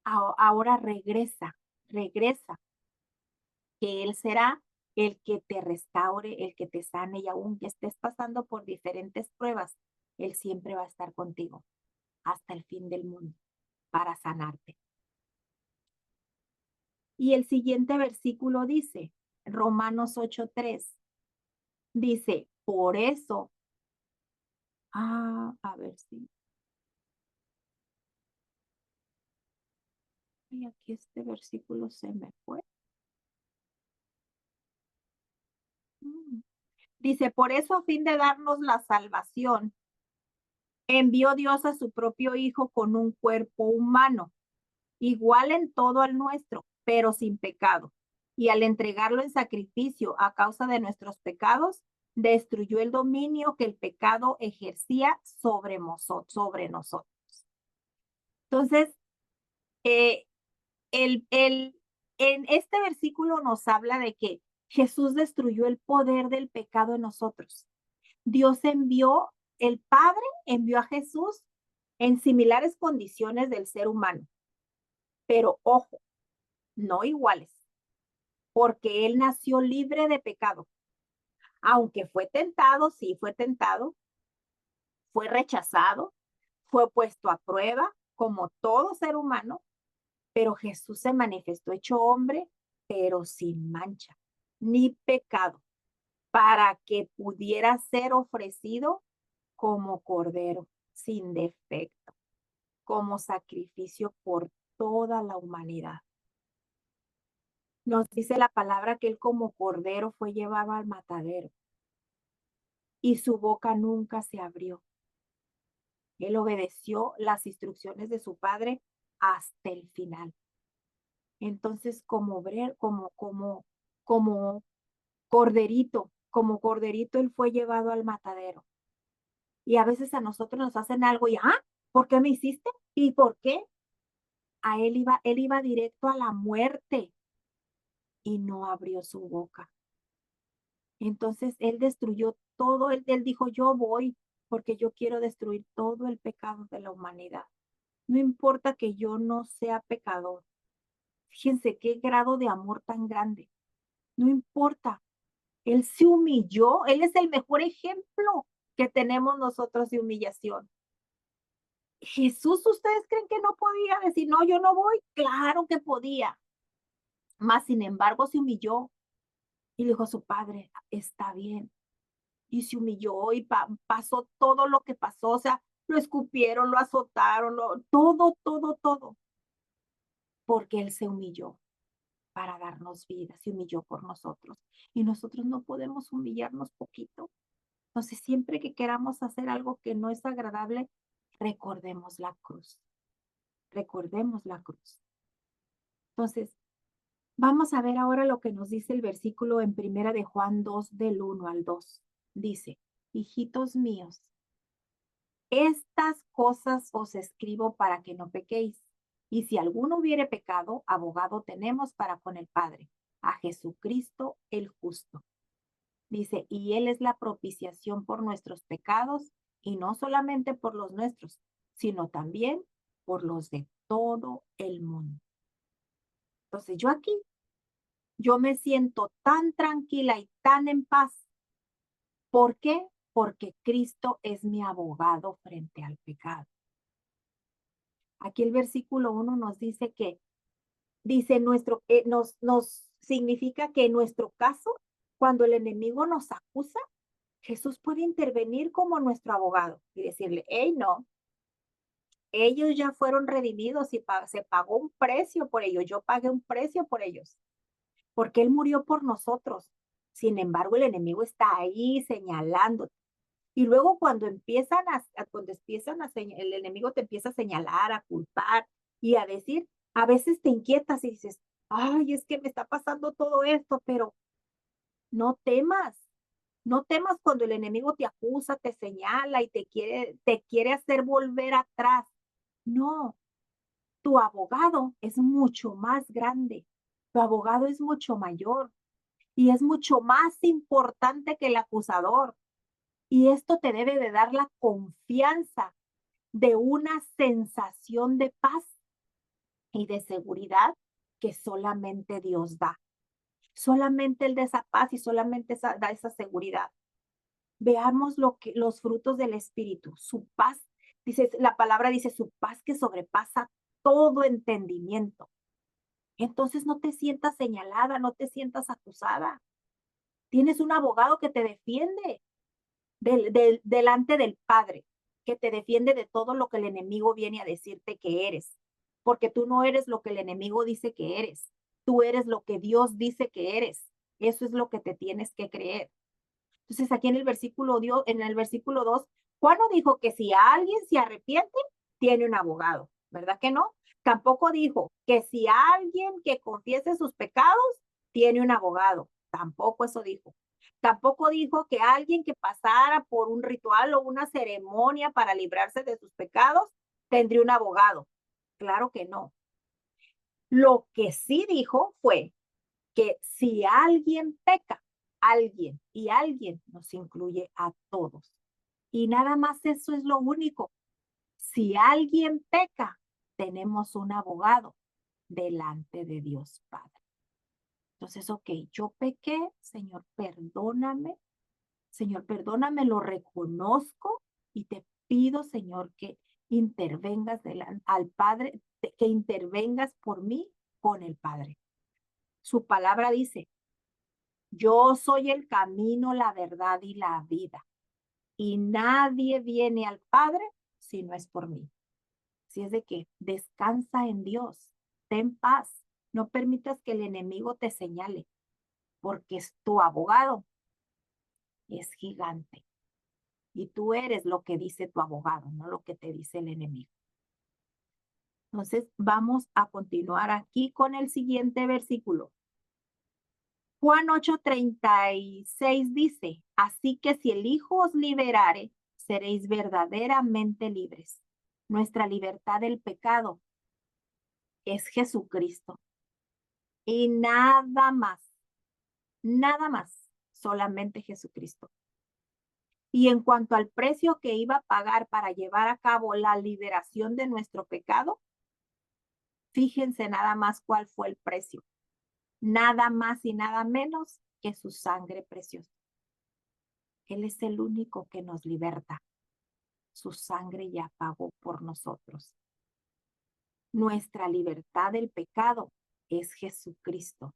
Ahora regresa, regresa, que Él será el que te restaure, el que te sane y aunque estés pasando por diferentes pruebas, Él siempre va a estar contigo hasta el fin del mundo para sanarte. Y el siguiente versículo dice, Romanos 8:3, dice, por eso, a ver si, ay, aquí este versículo se me fue. Mm. Dice, por eso a fin de darnos la salvación, envió Dios a su propio Hijo con un cuerpo humano, igual en todo al nuestro, pero sin pecado. Y al entregarlo en sacrificio a causa de nuestros pecados, destruyó el dominio que el pecado ejercía sobre nosotros. Entonces, eh, en este versículo nos habla de que Jesús destruyó el poder del pecado en nosotros. Dios envió, el Padre envió a Jesús en similares condiciones del ser humano, pero ojo, no iguales, porque Él nació libre de pecado. Aunque fue tentado, sí fue tentado, fue rechazado, fue puesto a prueba como todo ser humano, pero Jesús se manifestó hecho hombre, pero sin mancha, ni pecado, para que pudiera ser ofrecido como cordero, sin defecto, como sacrificio por toda la humanidad. Nos dice la palabra que él como cordero fue llevado al matadero y su boca nunca se abrió. Él obedeció las instrucciones de su padre hasta el final. Entonces, como como corderito, él fue llevado al matadero. Y a veces a nosotros nos hacen algo y, ¿por qué me hiciste? ¿Y por qué? Él iba directo a la muerte y no abrió su boca. Entonces él destruyó todo, él dijo, yo voy porque yo quiero destruir todo el pecado de la humanidad. No importa que yo no sea pecador. Fíjense qué grado de amor tan grande. No importa. Él se humilló. Él es el mejor ejemplo que tenemos nosotros de humillación. Jesús, ¿ustedes creen que no podía decir, no, yo no voy? Claro que podía. Mas, sin embargo, se humilló y le dijo a su padre, está bien. Y se humilló y pasó todo lo que pasó. O sea, lo escupieron, lo azotaron, todo, todo, todo. Porque él se humilló para darnos vida, se humilló por nosotros. Y nosotros no podemos humillarnos poquito. Entonces, siempre que queramos hacer algo que no es agradable, recordemos la cruz. Recordemos la cruz. Entonces, vamos a ver ahora lo que nos dice el versículo en primera de Juan 2, del 1 al 2. Dice, hijitos míos, estas cosas os escribo para que no pequéis. Y si alguno hubiere pecado, abogado tenemos para con el Padre, a Jesucristo el justo. Dice, y Él es la propiciación por nuestros pecados, y no solamente por los nuestros, sino también por los de todo el mundo. Entonces yo me siento tan tranquila y tan en paz. ¿Por qué? Porque Cristo es mi abogado frente al pecado. Aquí el versículo 1 nos dice que, dice nos significa que en nuestro caso, cuando el enemigo nos acusa, Jesús puede intervenir como nuestro abogado y decirle, hey, no, ellos ya fueron redimidos y se pagó un precio por ellos, yo pagué un precio por ellos, porque Él murió por nosotros. Sin embargo, el enemigo está ahí señalándote. Y luego cuando empiezan el enemigo te empieza a señalar, a culpar y a decir, a veces te inquietas y dices, ay, es que me está pasando todo esto, pero no temas, no temas cuando el enemigo te acusa, te señala y te quiere hacer volver atrás. No, tu abogado es mucho más grande, tu abogado es mucho mayor y es mucho más importante que el acusador. Y esto te debe de dar la confianza de una sensación de paz y de seguridad que solamente Dios da. Solamente Él da esa paz y solamente da esa seguridad. Veamos los frutos del Espíritu, su paz. Dice, la palabra dice su paz que sobrepasa todo entendimiento. Entonces no te sientas señalada, no te sientas acusada. Tienes un abogado que te defiende delante del Padre, que te defiende de todo lo que el enemigo viene a decirte que eres, porque tú no eres lo que el enemigo dice que eres, tú eres lo que Dios dice que eres. Eso es lo que te tienes que creer. Entonces aquí en el versículo 2, Juan no dijo que si alguien se arrepiente, tiene un abogado, ¿verdad que no? Tampoco dijo que si alguien que confiese sus pecados, tiene un abogado. Tampoco eso dijo. Tampoco dijo que alguien que pasara por un ritual o una ceremonia para librarse de sus pecados, tendría un abogado. Claro que no. Lo que sí dijo fue que si alguien peca, alguien nos incluye a todos. Y nada más eso es lo único. Si alguien peca, tenemos un abogado delante de Dios Padre. Entonces, ok, yo pequé, Señor, perdóname, lo reconozco y te pido, Señor, que intervengas al Padre, que intervengas por mí con el Padre. Su palabra dice, yo soy el camino, la verdad y la vida. Y nadie viene al Padre si no es por mí. Si es de que descansa en Dios, ten paz, no permitas que el enemigo te señale, porque es tu abogado, es gigante. Y tú eres lo que dice tu abogado, no lo que te dice el enemigo. Entonces, vamos a continuar aquí con el siguiente versículo. Juan 8:36 dice, así que si el Hijo os liberare, seréis verdaderamente libres. Nuestra libertad del pecado es Jesucristo. Y nada más, solamente Jesucristo. Y en cuanto al precio que iba a pagar para llevar a cabo la liberación de nuestro pecado, fíjense nada más cuál fue el precio. Nada más y nada menos que su sangre preciosa. Él es el único que nos liberta. Su sangre ya pagó por nosotros. Nuestra libertad del pecado es Jesucristo.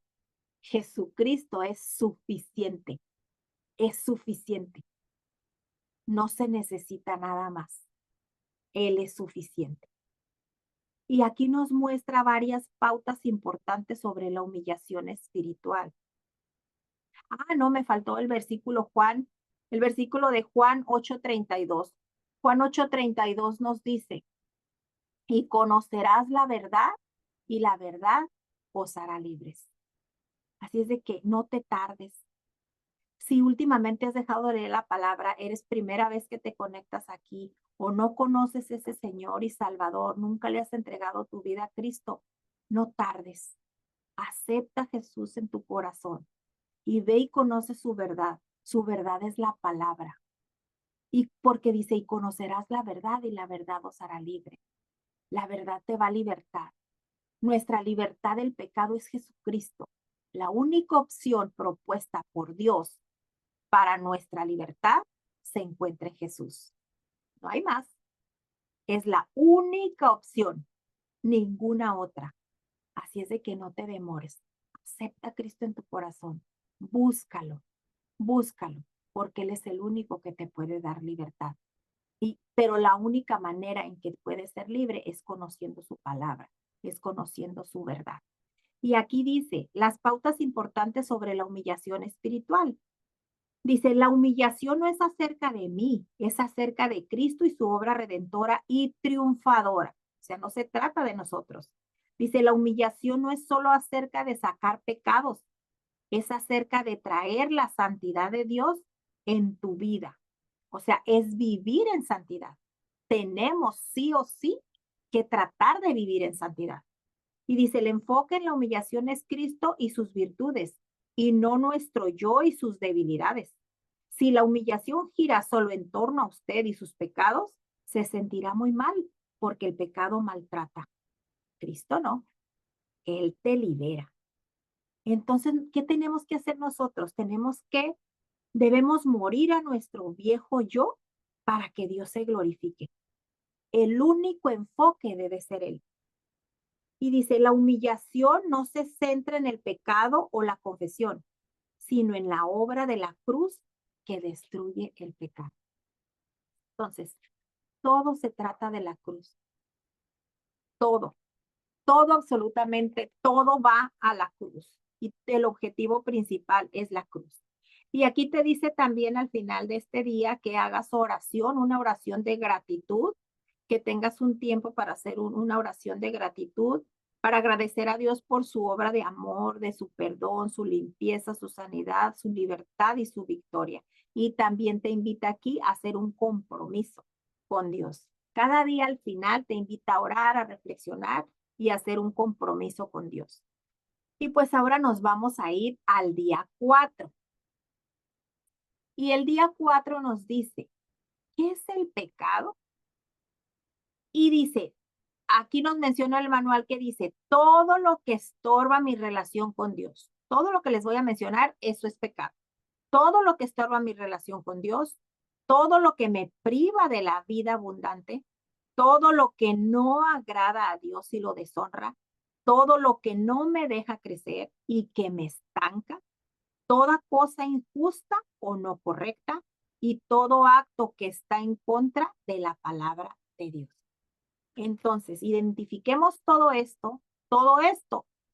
Jesucristo es suficiente. Es suficiente. No se necesita nada más. Él es suficiente. Y aquí nos muestra varias pautas importantes sobre la humillación espiritual. No, me faltó el versículo de Juan 8:32. Juan 8:32 nos dice, y conocerás la verdad y la verdad os hará libres. Así es de que no te tardes. Si últimamente has dejado de leer la palabra, eres primera vez que te conectas aquí o no conoces ese Señor y Salvador, nunca le has entregado tu vida a Cristo, no tardes. Acepta a Jesús en tu corazón y ve y conoce su verdad. Su verdad es la palabra. Y porque dice, y conocerás la verdad y la verdad os hará libre. La verdad te va a libertar. Nuestra libertad del pecado es Jesucristo. La única opción propuesta por Dios para nuestra libertad se encuentra en Jesús. No hay más. Es la única opción ninguna otra. Así es de que no te demores. Acepta a Cristo en tu corazón. Búscalo, búscalo, porque Él es el único que te puede dar libertad. Pero la única manera en que puedes ser libre es conociendo su palabra, es conociendo su verdad. Y aquí dice las pautas importantes sobre la humillación espiritual. Dice, la humillación no es acerca de mí, es acerca de Cristo y su obra redentora y triunfadora. O sea, no se trata de nosotros. Dice, la humillación no es solo acerca de sacar pecados, es acerca de traer la santidad de Dios en tu vida. O sea, es vivir en santidad. Tenemos sí o sí que tratar de vivir en santidad. Y dice, el enfoque en la humillación es Cristo y sus virtudes, y no nuestro yo y sus debilidades. Si la humillación gira solo en torno a usted y sus pecados, se sentirá muy mal, porque el pecado maltrata. Cristo no, Él te libera. Entonces, ¿qué tenemos que hacer nosotros? Debemos morir a nuestro viejo yo para que Dios se glorifique. El único enfoque debe ser Él. Y dice, la humillación no se centra en el pecado o la confesión, sino en la obra de la cruz que destruye el pecado. Entonces, todo se trata de la cruz. Todo, todo, absolutamente todo va a la cruz. Y el objetivo principal es la cruz. Y aquí te dice también al final de este día que hagas oración, una oración de gratitud, que tengas un tiempo para hacer una oración de gratitud, para agradecer a Dios por su obra de amor, de su perdón, su limpieza, su sanidad, su libertad y su victoria. Y también te invita aquí a hacer un compromiso con Dios. Cada día al final te invita a orar, a reflexionar y a hacer un compromiso con Dios. Y pues ahora nos vamos a ir al día 4. Y el día 4 nos dice, ¿qué es el pecado? Y dice, aquí nos menciona el manual que dice, todo lo que estorba mi relación con Dios, todo lo que les voy a mencionar, eso es pecado. Todo lo que estorba mi relación con Dios, todo lo que me priva de la vida abundante, todo lo que no agrada a Dios y lo deshonra, todo lo que no me deja crecer y que me estanca, toda cosa injusta o no correcta y todo acto que está en contra de la palabra de Dios. Entonces, identifiquemos todo esto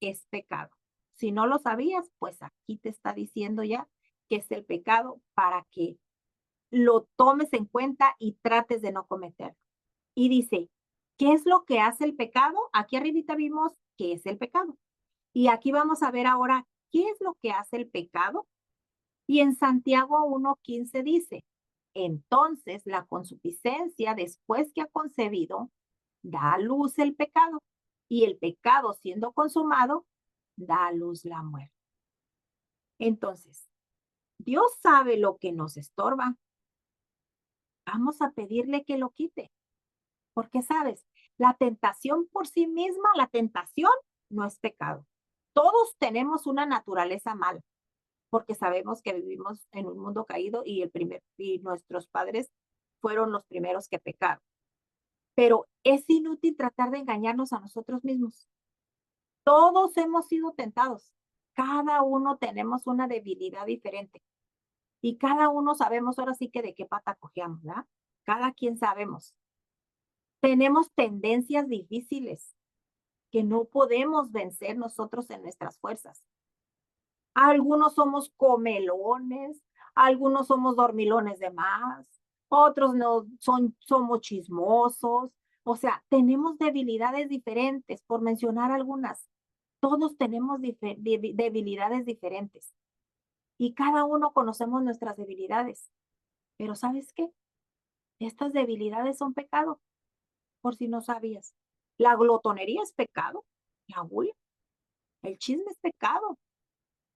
es pecado. Si no lo sabías, pues aquí te está diciendo ya que es el pecado para que lo tomes en cuenta y trates de no cometerlo. Y dice, ¿qué es lo que hace el pecado? Aquí arribita vimos qué es el pecado. Y aquí vamos a ver ahora qué es lo que hace el pecado. Y en Santiago 1:15 dice, entonces la concupiscencia después que ha concebido, da a luz el pecado. Y el pecado siendo consumado, da a luz la muerte. Entonces, Dios sabe lo que nos estorba. Vamos a pedirle que lo quite. Porque, ¿sabes? La tentación por sí misma, la tentación no es pecado. Todos tenemos una naturaleza mala, porque sabemos que vivimos en un mundo caído y nuestros padres fueron los primeros que pecaron. Pero es inútil tratar de engañarnos a nosotros mismos. Todos hemos sido tentados. Cada uno tenemos una debilidad diferente. Y cada uno sabemos ahora sí que de qué pata cojeamos, ¿verdad? Cada quien sabemos. Tenemos tendencias difíciles que no podemos vencer nosotros en nuestras fuerzas. Algunos somos comelones, algunos somos dormilones de más, otros no somos chismosos. O sea, tenemos debilidades diferentes, por mencionar algunas. Todos tenemos debilidades diferentes y cada uno conocemos nuestras debilidades. Pero ¿sabes qué? Estas debilidades son pecado, por si no sabías. La glotonería es pecado, la gula, el chisme es pecado.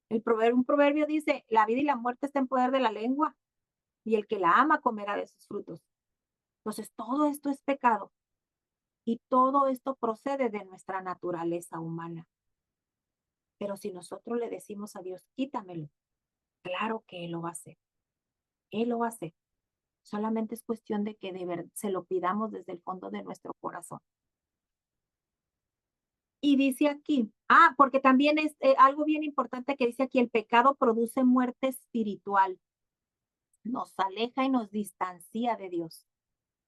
Un proverbio dice, la vida y la muerte está en poder de la lengua y el que la ama comerá de sus frutos. Entonces, todo esto es pecado y todo esto procede de nuestra naturaleza humana. Pero si nosotros le decimos a Dios, quítamelo, claro que Él lo va a hacer. Él lo va a hacer. Solamente es cuestión de que se lo pidamos desde el fondo de nuestro corazón. Y dice aquí, porque también es algo bien importante que dice aquí, el pecado produce muerte espiritual, nos aleja y nos distancia de Dios,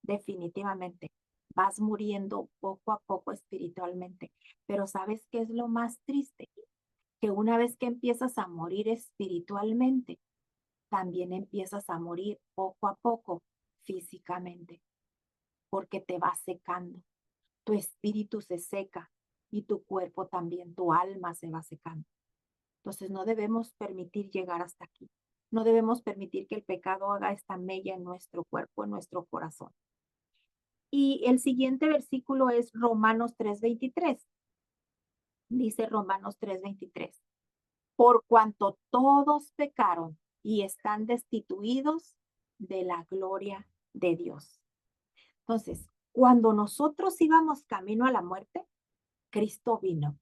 definitivamente. Vas muriendo poco a poco espiritualmente, pero ¿sabes qué es lo más triste? Que una vez que empiezas a morir espiritualmente, también empiezas a morir poco a poco físicamente, porque te vas secando. Tu espíritu se seca y tu cuerpo también, tu alma se va secando. Entonces no debemos permitir llegar hasta aquí. No debemos permitir que el pecado haga esta mella en nuestro cuerpo, en nuestro corazón. Y el siguiente versículo es Romanos 3:23. Dice Romanos 3:23. Por cuanto todos pecaron y están destituidos de la gloria de Dios. Entonces, cuando nosotros íbamos camino a la muerte, Cristo vino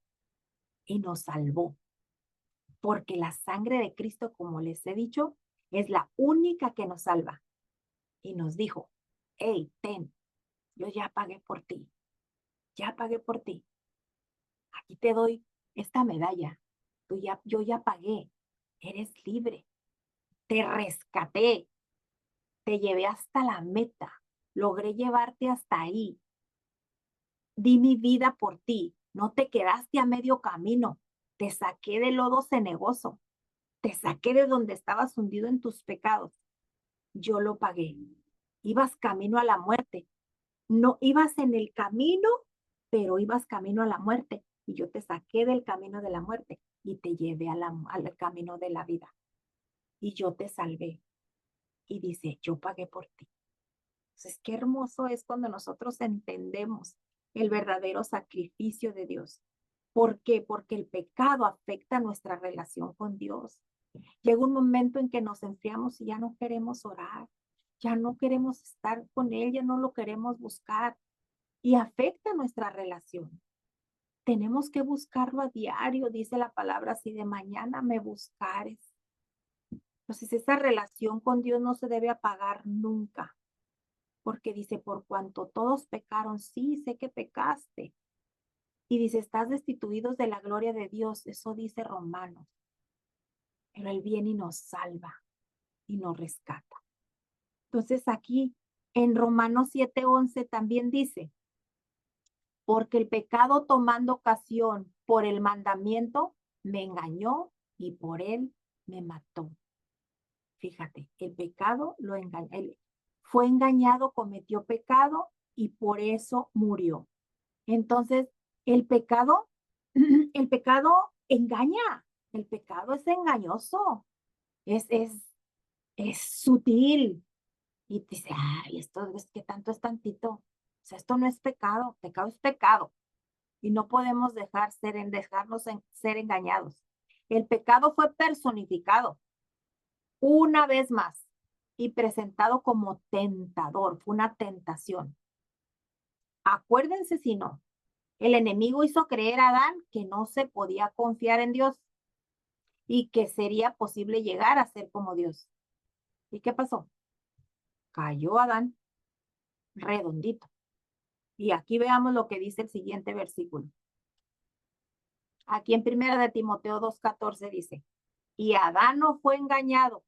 y nos salvó, porque la sangre de Cristo, como les he dicho, es la única que nos salva. Y nos dijo, hey, ten, yo ya pagué por ti, ya pagué por ti. Aquí te doy esta medalla. Yo ya pagué, eres libre, te rescaté, te llevé hasta la meta, logré llevarte hasta ahí. Di mi vida por ti, no te quedaste a medio camino, te saqué del lodo cenagoso, te saqué de donde estabas hundido en tus pecados. Yo lo pagué. Ibas camino a la muerte. No ibas en el camino, pero ibas camino a la muerte. Y yo te saqué del camino de la muerte y te llevé al camino de la vida. Y yo te salvé. Y dice, yo pagué por ti. Entonces, qué hermoso es cuando nosotros entendemos el verdadero sacrificio de Dios. ¿Por qué? Porque el pecado afecta nuestra relación con Dios. Llega un momento en que nos enfriamos y ya no queremos orar, ya no queremos estar con Él, ya no lo queremos buscar y afecta nuestra relación. Tenemos que buscarlo a diario, dice la palabra, si de mañana me buscares. Entonces esa relación con Dios no se debe apagar nunca, porque dice, por cuanto todos pecaron, sí, sé que pecaste. Y dice, estás destituidos de la gloria de Dios, eso dice Romanos. Pero Él viene y nos salva y nos rescata. Entonces aquí en Romanos 7:11 también dice, porque el pecado tomando ocasión por el mandamiento me engañó y por él me mató. Fíjate, el pecado lo engañó, él fue engañado, cometió pecado y por eso murió. Entonces, el pecado, el pecado engaña, el pecado es engañoso, es sutil, y te dice, ay, esto es que tanto es tantito. O sea, esto no es pecado, pecado es pecado. Y no podemos dejarnos ser engañados. El pecado fue personificado una vez más y presentado como tentador, fue una tentación. Acuérdense si no, el enemigo hizo creer a Adán que no se podía confiar en Dios y que sería posible llegar a ser como Dios. ¿Y qué pasó? Cayó Adán redondito. Y aquí veamos lo que dice el siguiente versículo. Aquí en primera de Timoteo 2:14 dice, y Adán no fue engañado,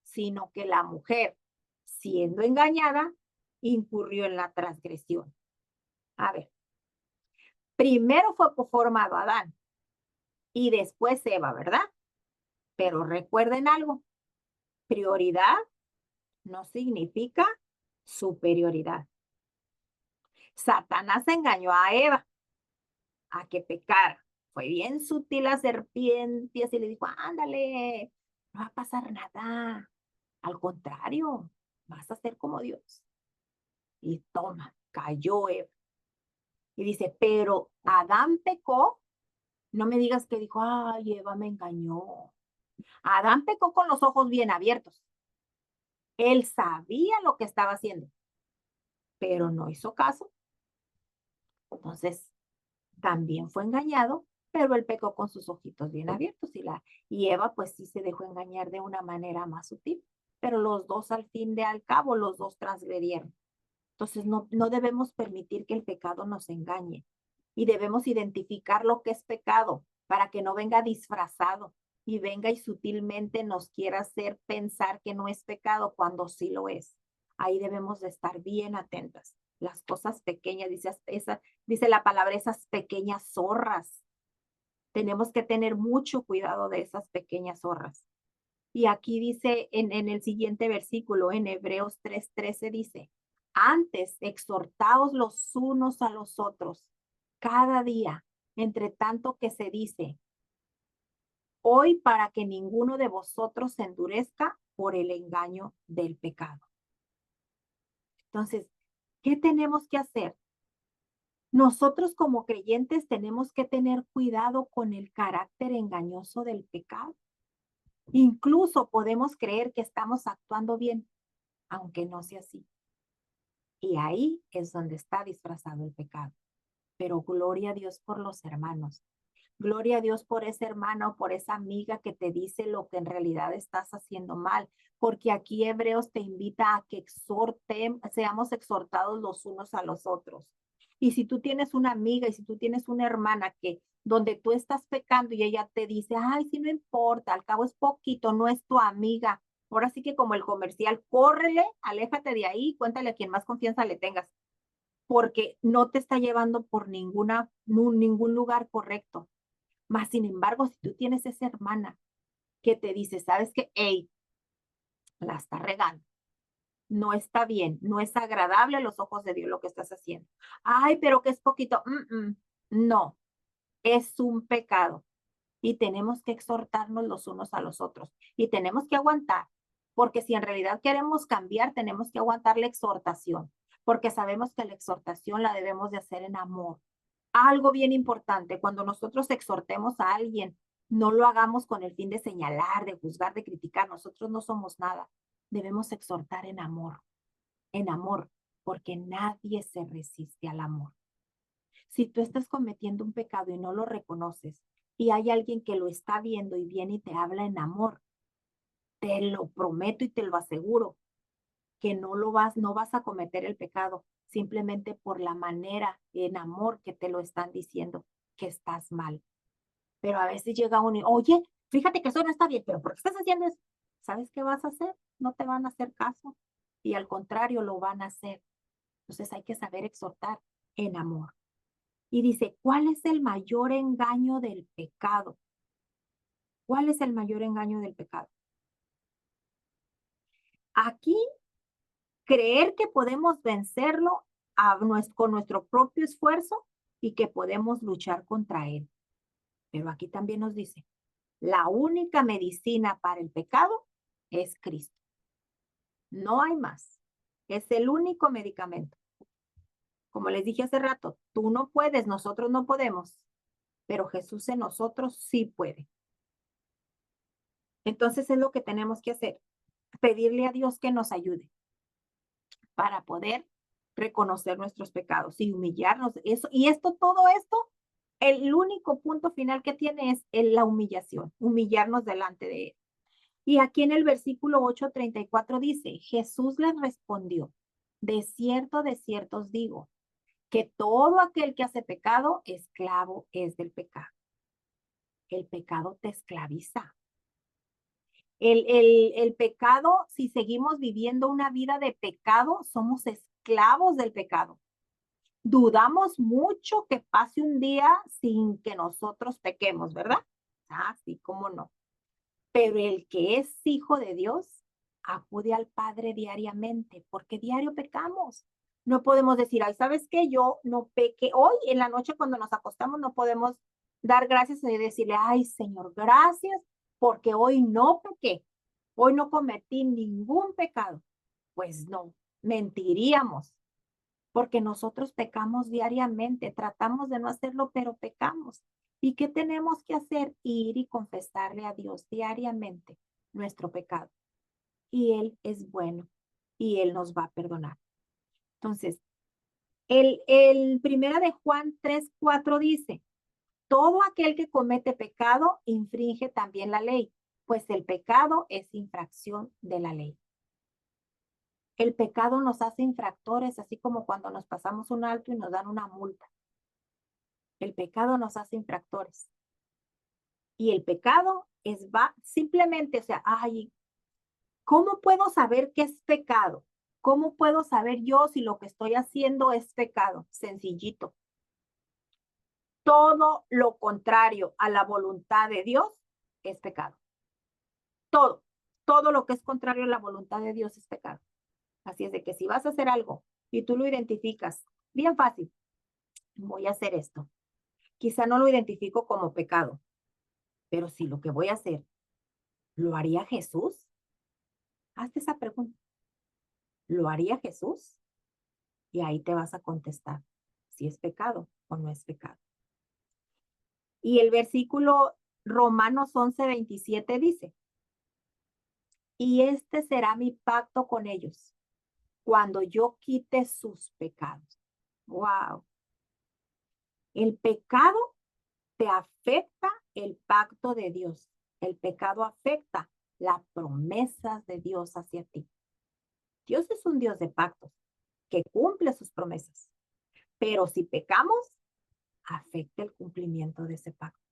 sino que la mujer, siendo engañada, incurrió en la transgresión. A ver, primero fue formado Adán y después Eva, ¿verdad? Pero recuerden algo, prioridad no significa superioridad. Satanás engañó a Eva a que pecara. Fue bien sutil la serpiente y le dijo, ándale, no va a pasar nada. Al contrario, vas a ser como Dios. Y toma, cayó Eva. Y dice, pero Adán pecó. No me digas que dijo, ay, Eva me engañó. Adán pecó con los ojos bien abiertos. Él sabía lo que estaba haciendo, pero no hizo caso. Entonces, también fue engañado, pero él pecó con sus ojitos bien abiertos y Eva pues sí se dejó engañar de una manera más sutil, pero los dos al fin de al cabo, los dos transgredieron. Entonces no debemos permitir que el pecado nos engañe. y debemos identificar lo que es pecado para que no venga disfrazado y venga y sutilmente nos quiera hacer pensar que no es pecado cuando sí lo es. Ahí debemos de estar bien atentas. Las cosas pequeñas, dice la palabra, esas pequeñas zorras. Tenemos que tener mucho cuidado de esas pequeñas zorras. Y aquí dice en el siguiente versículo, en Hebreos 3:13 dice, antes exhortaos los unos a los otros cada día, entre tanto que se dice, hoy para que ninguno de vosotros se endurezca por el engaño del pecado. Entonces, ¿qué tenemos que hacer? Nosotros como creyentes tenemos que tener cuidado con el carácter engañoso del pecado. Incluso podemos creer que estamos actuando bien, aunque no sea así. Y ahí es donde está disfrazado el pecado. Pero gloria a Dios por los hermanos. Gloria a Dios por ese hermano o por esa amiga que te dice lo que en realidad estás haciendo mal. Porque aquí Hebreos te invita a que seamos exhortados los unos a los otros. Y si tú tienes una amiga y si tú tienes una hermana que donde tú estás pecando y ella te dice, ay, si no importa, al cabo es poquito, no es tu amiga. Ahora sí que como el comercial, córrele, aléjate de ahí, cuéntale a quien más confianza le tengas, porque no te está llevando por ningún lugar correcto. Más sin embargo, si tú tienes esa hermana que te dice, sabes que, hey, la está regando, no está bien, no es agradable a los ojos de Dios lo que estás haciendo. Ay, pero que es poquito. No, es un pecado y tenemos que exhortarnos los unos a los otros y tenemos que aguantar, porque si en realidad queremos cambiar, tenemos que aguantar la exhortación, porque sabemos que la exhortación la debemos de hacer en amor. Algo bien importante, cuando nosotros exhortemos a alguien, no lo hagamos con el fin de señalar, de juzgar, de criticar. Nosotros no somos nada. Debemos exhortar en amor, porque nadie se resiste al amor. Si tú estás cometiendo un pecado y no lo reconoces y hay alguien que lo está viendo y viene y te habla en amor, te lo prometo y te lo aseguro que no vas a cometer el pecado simplemente por la manera en amor que te lo están diciendo que estás mal. Pero a veces llega uno y, oye, fíjate que eso no está bien, pero ¿por qué estás haciendo eso? ¿Sabes qué vas a hacer? No te van a hacer caso y al contrario lo van a hacer. Entonces hay que saber exhortar en amor. Y dice, ¿cuál es el mayor engaño del pecado? ¿Cuál es el mayor engaño del pecado? Aquí, creer que podemos vencerlo con nuestro propio esfuerzo y que podemos luchar contra él. Pero aquí también nos dice, la única medicina para el pecado es Cristo. No hay más. Es el único medicamento. Como les dije hace rato, tú no puedes, nosotros no podemos, pero Jesús en nosotros sí puede. Entonces es lo que tenemos que hacer, pedirle a Dios que nos ayude para poder reconocer nuestros pecados y humillarnos. Todo esto, el único punto final que tiene es la humillación, humillarnos delante de Él. Y aquí en el versículo 8:34 dice, Jesús les respondió, de cierto os digo, que todo aquel que hace pecado, esclavo es del pecado. El pecado te esclaviza. El pecado, si seguimos viviendo una vida de pecado, somos esclavos del pecado. Dudamos mucho que pase un día sin que nosotros pequemos, ¿verdad? Ah, sí, cómo no. Pero el que es hijo de Dios acude al Padre diariamente, porque diario pecamos. No podemos decir, ay, ¿sabes qué? Yo no pequé. Hoy en la noche cuando nos acostamos no podemos dar gracias y decirle, ay, Señor, gracias, porque hoy no pequé. Hoy no cometí ningún pecado. Pues no, mentiríamos, porque nosotros pecamos diariamente, tratamos de no hacerlo, pero pecamos. ¿Y qué tenemos que hacer? Ir y confesarle a Dios diariamente nuestro pecado. Y Él es bueno y Él nos va a perdonar. Entonces, el primera de Juan 3:4 dice, todo aquel que comete pecado infringe también la ley, pues el pecado es infracción de la ley. El pecado nos hace infractores, así como cuando nos pasamos un alto y nos dan una multa. El pecado nos hace infractores. Y el pecado va simplemente, o sea, ay, ¿cómo puedo saber qué es pecado? ¿Cómo puedo saber yo si lo que estoy haciendo es pecado? Sencillito. Todo lo contrario a la voluntad de Dios es pecado. Todo, todo lo que es contrario a la voluntad de Dios es pecado. Así es de que si vas a hacer algo y tú lo identificas, bien fácil, voy a hacer esto. Quizá no lo identifico como pecado, pero si lo que voy a hacer, ¿lo haría Jesús? Hazte esa pregunta. ¿Lo haría Jesús? Y ahí te vas a contestar si es pecado o no es pecado. Y el versículo Romanos 11:27 dice, y este será mi pacto con ellos cuando yo quite sus pecados. Wow. El pecado te afecta el pacto de Dios. El pecado afecta las promesas de Dios hacia ti. Dios es un Dios de pactos que cumple sus promesas. Pero si pecamos, afecta el cumplimiento de ese pacto.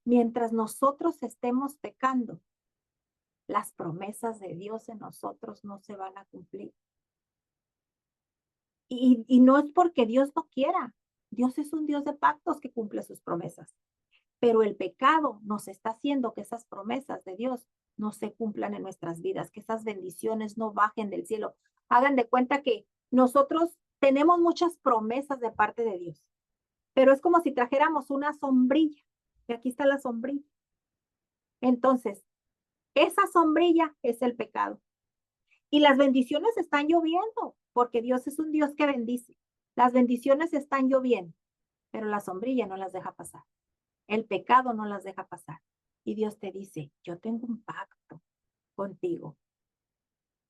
Mientras nosotros estemos pecando, las promesas de Dios en nosotros no se van a cumplir. Y no es porque Dios no quiera. Dios es un Dios de pactos que cumple sus promesas. Pero el pecado nos está haciendo que esas promesas de Dios no se cumplan en nuestras vidas, que esas bendiciones no bajen del cielo. Hagan de cuenta que nosotros tenemos muchas promesas de parte de Dios, pero es como si trajéramos una sombrilla. Y aquí está la sombrilla. Entonces, esa sombrilla es el pecado. Y las bendiciones están lloviendo, porque Dios es un Dios que bendice. Las bendiciones están lloviendo, pero la sombrilla no las deja pasar. El pecado no las deja pasar. Y Dios te dice, yo tengo un pacto contigo,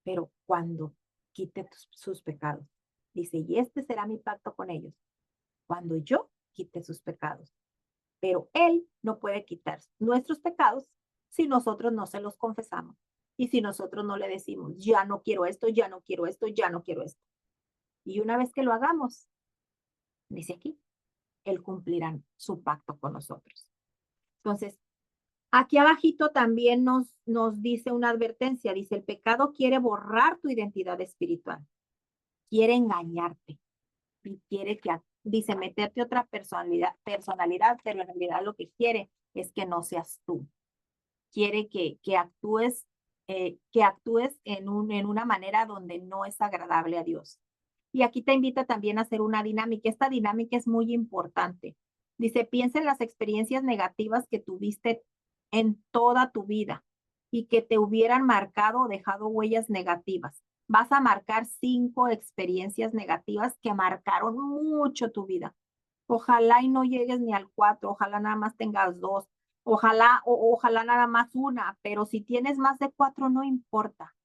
pero cuando quite sus pecados. Dice, y este será mi pacto con ellos, cuando yo quite sus pecados. Pero Él no puede quitar nuestros pecados si nosotros no se los confesamos. Y si nosotros no le decimos, ya no quiero esto, ya no quiero esto, ya no quiero esto. Y una vez que lo hagamos, dice aquí, Él cumplirá su pacto con nosotros. Entonces, aquí abajito también nos dice una advertencia. Dice, el pecado quiere borrar tu identidad espiritual. Quiere engañarte. Y quiere que, dice, meterte otra personalidad, pero en realidad lo que quiere es que no seas tú. Quiere que actúes en una manera donde no es agradable a Dios. Y aquí te invita también a hacer una dinámica. Esta dinámica es muy importante. Dice, piensa en las experiencias negativas que tuviste en toda tu vida y que te hubieran marcado o dejado huellas negativas. Vas a marcar 5 experiencias negativas que marcaron mucho tu vida. Ojalá y no llegues ni al 4, ojalá nada más tengas 2, ojalá nada más una, pero si tienes más de 4 no importa.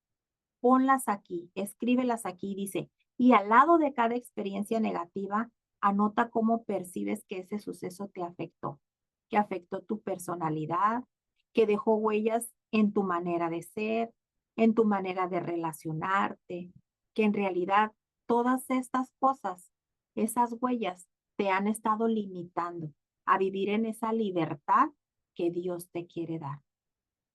Ponlas aquí, escríbelas aquí, dice, y al lado de cada experiencia negativa, anota cómo percibes que ese suceso te afectó, que afectó tu personalidad, que dejó huellas en tu manera de ser, en tu manera de relacionarte, que en realidad todas estas cosas, esas huellas, te han estado limitando a vivir en esa libertad que Dios te quiere dar.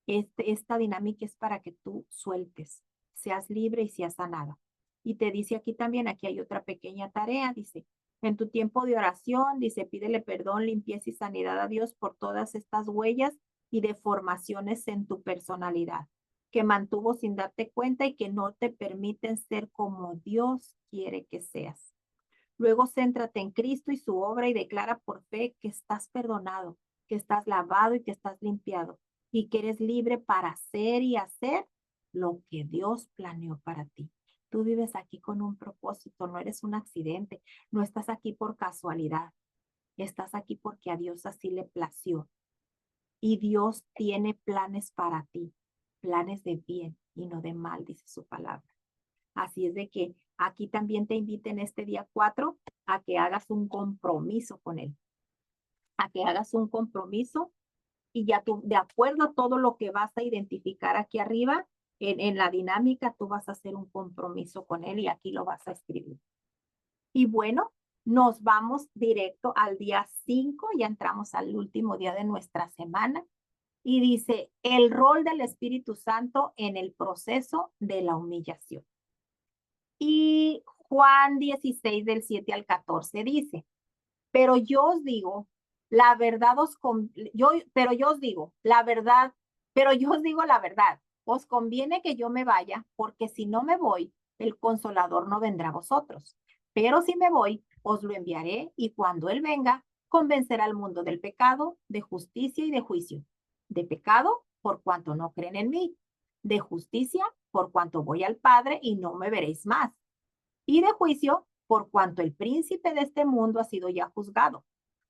Esta dinámica es para que tú sueltes, seas libre y seas sanada. Y te dice aquí también, aquí hay otra pequeña tarea, dice, en tu tiempo de oración, dice, pídele perdón, limpieza y sanidad a Dios por todas estas huellas y deformaciones en tu personalidad, que mantuvo sin darte cuenta y que no te permiten ser como Dios quiere que seas. Luego céntrate en Cristo y su obra y declara por fe que estás perdonado, que estás lavado y que estás limpiado y que eres libre para hacer y hacer lo que Dios planeó para ti. Tú vives aquí con un propósito, no eres un accidente, no estás aquí por casualidad, estás aquí porque a Dios así le plació. Y Dios tiene planes para ti, planes de bien y no de mal, dice su palabra. Así es de que aquí también te invito en este día 4 a que hagas un compromiso con Él, a que hagas un compromiso y ya tú, de acuerdo a todo lo que vas a identificar aquí arriba, en la dinámica, tú vas a hacer un compromiso con Él y aquí lo vas a escribir. Y bueno, nos vamos directo al día 5, ya entramos al último día de nuestra semana, y dice el rol del Espíritu Santo en el proceso de la humillación. Y Juan 16 del 7 al 14 dice, pero yo os digo, la verdad pero yo os digo, la verdad, pero yo os digo la verdad, os conviene que yo me vaya, porque si no me voy, el Consolador no vendrá a vosotros. Pero si me voy, os lo enviaré, y cuando Él venga, convencerá al mundo del pecado, de justicia y de juicio. De pecado, por cuanto no creen en mí. De justicia, por cuanto voy al Padre y no me veréis más. Y de juicio, por cuanto el príncipe de este mundo ha sido ya juzgado.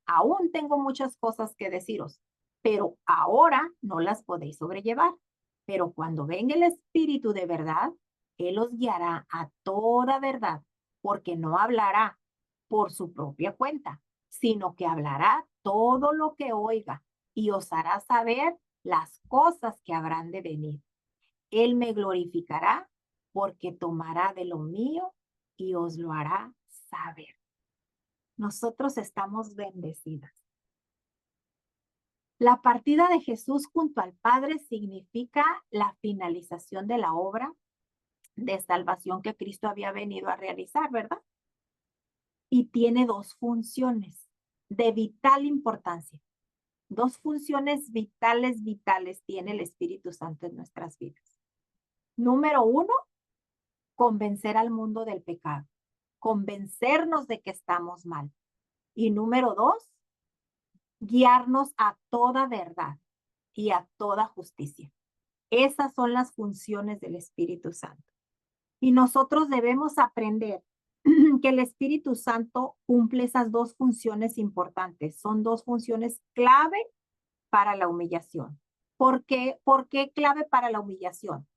Aún tengo muchas cosas que deciros, pero ahora no las podéis sobrellevar. Pero cuando venga el Espíritu de verdad, Él os guiará a toda verdad, porque no hablará por su propia cuenta, sino que hablará todo lo que oiga y os hará saber las cosas que habrán de venir. Él me glorificará porque tomará de lo mío y os lo hará saber. Nosotros estamos bendecidas. La partida de Jesús junto al Padre significa la finalización de la obra de salvación que Cristo había venido a realizar, ¿verdad? Y tiene dos funciones de vital importancia. Dos funciones vitales tiene el Espíritu Santo en nuestras vidas. Número uno, convencer al mundo del pecado, convencernos de que estamos mal. Y número dos, guiarnos a toda verdad y a toda justicia. Esas son las funciones del Espíritu Santo. Y nosotros debemos aprender que el Espíritu Santo cumple esas dos funciones importantes. Son dos funciones clave para la humillación. ¿Por qué clave para la humillación?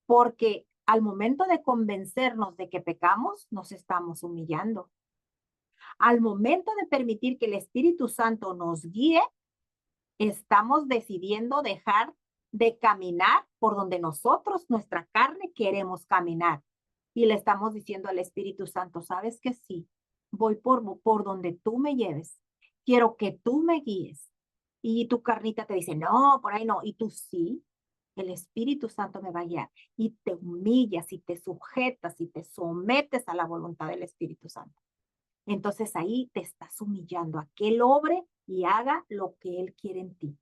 Porque al momento de convencernos de que pecamos, nos estamos humillando. Al momento de permitir que el Espíritu Santo nos guíe, estamos decidiendo dejar de caminar por donde nosotros, nuestra carne, queremos caminar. Y le estamos diciendo al Espíritu Santo, ¿sabes que sí? Voy por donde tú me lleves. Quiero que tú me guíes. Y tu carnita te dice, no, por ahí no. Y tú sí, el Espíritu Santo me va a guiar. Y te humillas y te sujetas y te sometes a la voluntad del Espíritu Santo. Entonces ahí te estás humillando a que Él obre y haga lo que Él quiere en ti.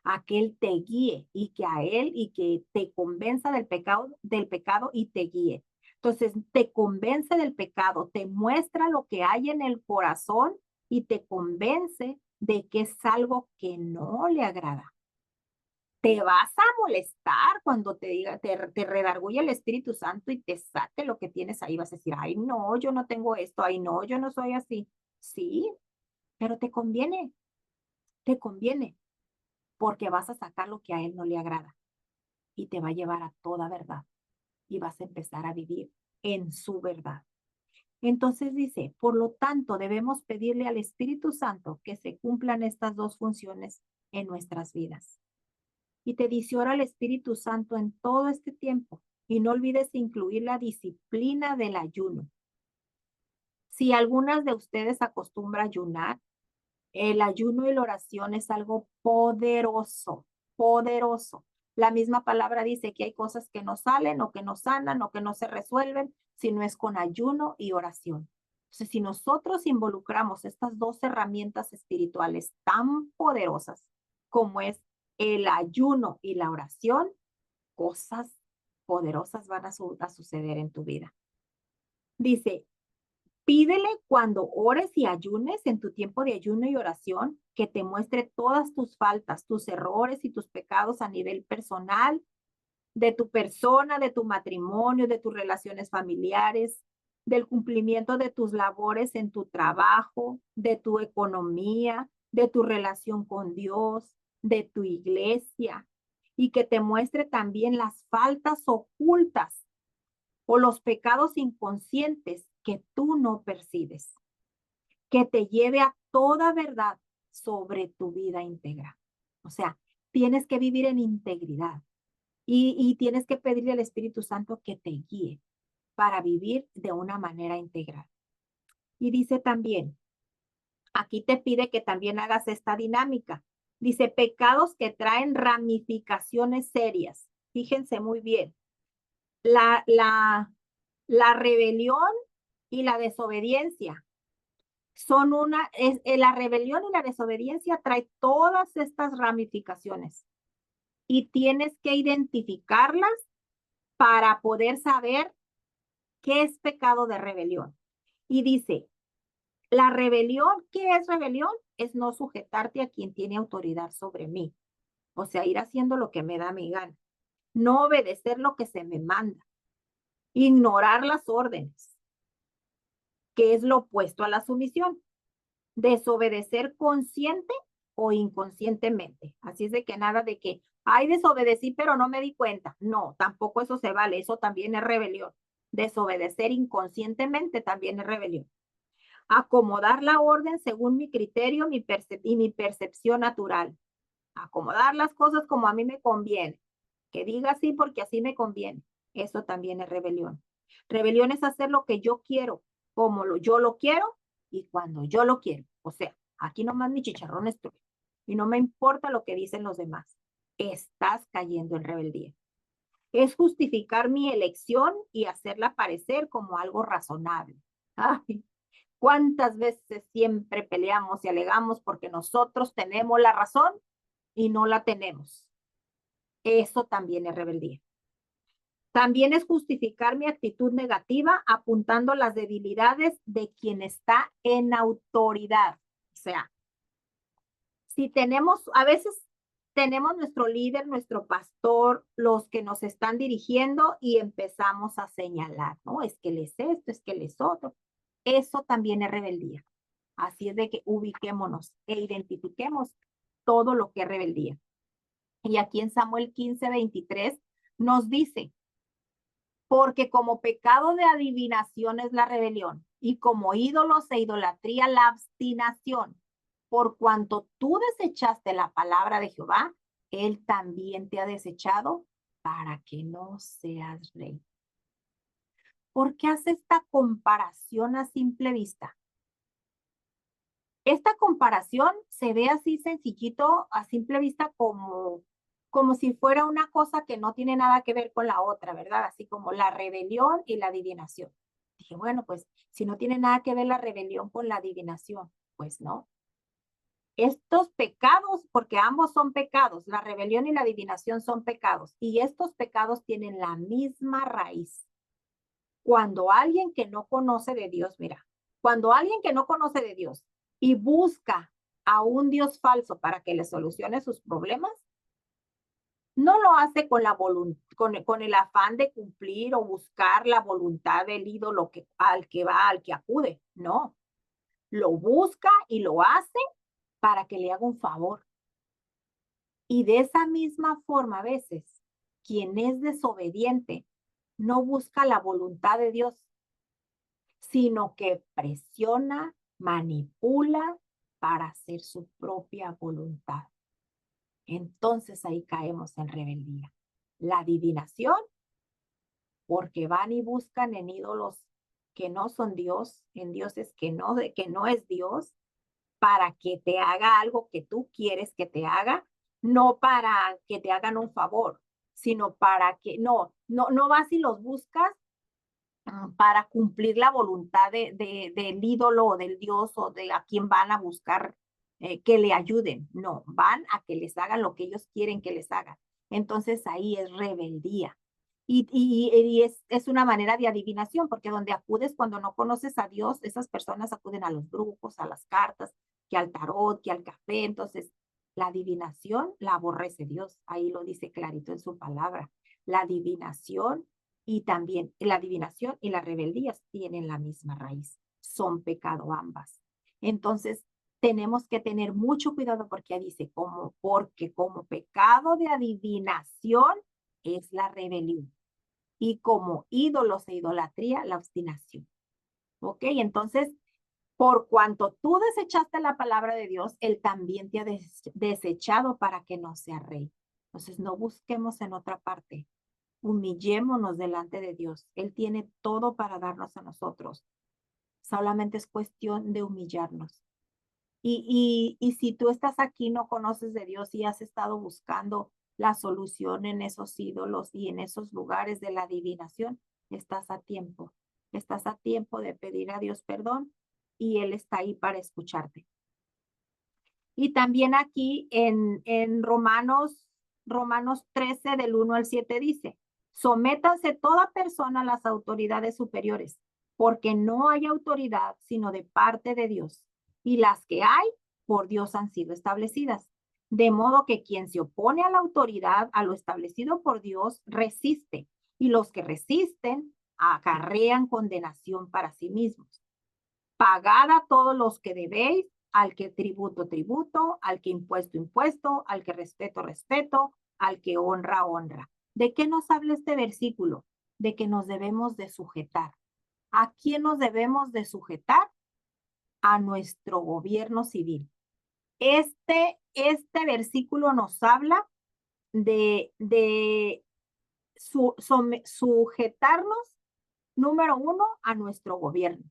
A que Él te guíe y que a Él y que te convenza del pecado y te guíe. Entonces te convence del pecado, te muestra lo que hay en el corazón y te convence de que es algo que no le agrada. Te vas a molestar cuando te diga, te redarguye el Espíritu Santo y te saque lo que tienes ahí. Vas a decir, ay, no, yo no tengo esto, ay, no, yo no soy así. Sí, pero te conviene, porque vas a sacar lo que a él no le agrada y te va a llevar a toda verdad y vas a empezar a vivir en su verdad. Entonces dice, por lo tanto, debemos pedirle al Espíritu Santo que se cumplan estas dos funciones en nuestras vidas. Y te dice, ora al Espíritu Santo en todo este tiempo y no olvides incluir la disciplina del ayuno. Si algunas de ustedes acostumbran a ayunar, el ayuno y la oración es algo poderoso, poderoso. La misma palabra dice que hay cosas que no salen o que no sanan o que no se resuelven si no es con ayuno y oración. Entonces, si nosotros involucramos estas dos herramientas espirituales tan poderosas como es el ayuno y la oración, cosas poderosas van a suceder en tu vida. Dice, pídele cuando ores y ayunes en tu tiempo de ayuno y oración, que te muestre todas tus faltas, tus errores y tus pecados a nivel personal, de tu persona, de tu matrimonio, de tus relaciones familiares, del cumplimiento de tus labores en tu trabajo, de tu economía, de tu relación con Dios, de tu iglesia, y que te muestre también las faltas ocultas o los pecados inconscientes que tú no percibes, que te lleve a toda verdad sobre tu vida íntegra. O sea, tienes que vivir en integridad y tienes que pedirle al Espíritu Santo que te guíe para vivir de una manera integral. Y dice también, aquí te pide que también hagas esta dinámica. Dice, pecados que traen ramificaciones serias. Fíjense muy bien. La, la, la rebelión y la desobediencia son la rebelión y la desobediencia trae todas estas ramificaciones y tienes que identificarlas para poder saber qué es pecado de rebelión. Y dice, la rebelión, ¿qué es rebelión? Es no sujetarte a quien tiene autoridad sobre mí. O sea, ir haciendo lo que me da mi gana. No obedecer lo que se me manda. Ignorar las órdenes, que es lo opuesto a la sumisión. Desobedecer consciente o inconscientemente. Así es de que nada de que, ay, desobedecí, pero no me di cuenta. No, tampoco eso se vale. Eso también es rebelión. Desobedecer inconscientemente también es rebelión. Acomodar la orden según mi criterio y mi percepción natural. Acomodar las cosas como a mí me conviene. Que diga así porque así me conviene. Eso también es rebelión. Rebelión es hacer lo que yo quiero, yo lo quiero y cuando yo lo quiero. O sea, aquí nomás mi chicharrón es tuyo y no me importa lo que dicen los demás. Estás cayendo en rebeldía. Es justificar mi elección y hacerla parecer como algo razonable. Ay, ¿cuántas veces siempre peleamos y alegamos porque nosotros tenemos la razón y no la tenemos? Eso también es rebeldía. También es justificar mi actitud negativa apuntando las debilidades de quien está en autoridad. O sea, si tenemos, a veces tenemos nuestro líder, nuestro pastor, los que nos están dirigiendo y empezamos a señalar, ¿no? Es que él es esto, es que él es otro. Eso también es rebeldía. Así es de que ubiquémonos e identifiquemos todo lo que es rebeldía. Y aquí en Samuel 15:23 nos dice, porque como pecado de adivinación es la rebelión y como ídolos e idolatría la obstinación, por cuanto tú desechaste la palabra de Jehová, él también te ha desechado para que no seas rey. ¿Por qué hace esta comparación a simple vista? Esta comparación se ve así sencillito, a simple vista, como si fuera una cosa que no tiene nada que ver con la otra, ¿verdad? Así como la rebelión y la adivinación. Dije, bueno, pues si no tiene nada que ver la rebelión con la adivinación, pues no. Estos pecados, porque ambos son pecados, la rebelión y la adivinación son pecados, y estos pecados tienen la misma raíz. Cuando alguien que no conoce de Dios, mira, cuando alguien que no conoce de Dios y busca a un Dios falso para que le solucione sus problemas, no lo hace con con el afán de cumplir o buscar la voluntad del ídolo al que va, al que acude. No, lo busca y lo hace para que le haga un favor. Y de esa misma forma, a veces, quien es desobediente no busca la voluntad de Dios, sino que presiona, manipula para hacer su propia voluntad. Entonces ahí caemos en rebeldía. La adivinación, porque van y buscan en ídolos que no son Dios, en dioses que no es Dios, para que te haga algo que tú quieres que te haga, no para que te hagan un favor, sino para que, no vas y los buscas para cumplir la voluntad del ídolo o del dios o de a quien van a buscar que le ayuden. No, van a que les hagan lo que ellos quieren que les hagan. Entonces ahí es rebeldía. Y es una manera de adivinación, porque donde acudes cuando no conoces a Dios, esas personas acuden a los brujos, a las cartas, que al tarot, que al café. Entonces, la adivinación la aborrece Dios. Ahí lo dice clarito en su palabra. La adivinación y también la adivinación y la rebeldía tienen la misma raíz. Son pecado ambas. Entonces, tenemos que tener mucho cuidado porque dice, porque como pecado de adivinación es la rebelión y como ídolos e idolatría la obstinación. ¿Ok? Entonces, por cuanto tú desechaste la palabra de Dios, Él también te ha desechado para que no sea rey. Entonces, no busquemos en otra parte. Humillémonos delante de Dios. Él tiene todo para darnos a nosotros. Solamente es cuestión de humillarnos. Y si tú estás aquí, no conoces de Dios y has estado buscando la solución en esos ídolos y en esos lugares de la adivinación, estás a tiempo. Estás a tiempo de pedir a Dios perdón y Él está ahí para escucharte. Y también aquí en Romanos 13 del 1 al 7 dice, sométanse toda persona a las autoridades superiores, porque no hay autoridad sino de parte de Dios, y las que hay por Dios han sido establecidas. De modo que quien se opone a la autoridad, a lo establecido por Dios, resiste, y los que resisten acarrean condenación para sí mismos. Pagad a todos los que debéis, al que tributo, tributo, al que impuesto, impuesto, al que respeto, respeto, al que honra, honra. ¿De qué nos habla este versículo? De que nos debemos de sujetar. ¿A quién nos debemos de sujetar? A nuestro gobierno civil. Este versículo nos habla de sujetarnos, número uno, a nuestro gobierno,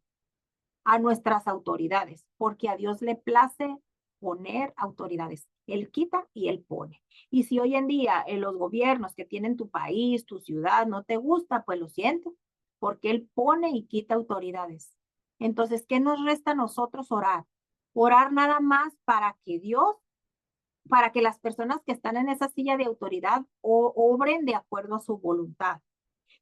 a nuestras autoridades, porque a Dios le place poner autoridades. Él quita y Él pone. Y si hoy en día en los gobiernos que tienen tu país, tu ciudad, no te gusta, pues lo siento, porque Él pone y quita autoridades. Entonces, ¿qué nos resta a nosotros orar? Orar nada más para que Dios, para que las personas que están en esa silla de autoridad obren de acuerdo a su voluntad.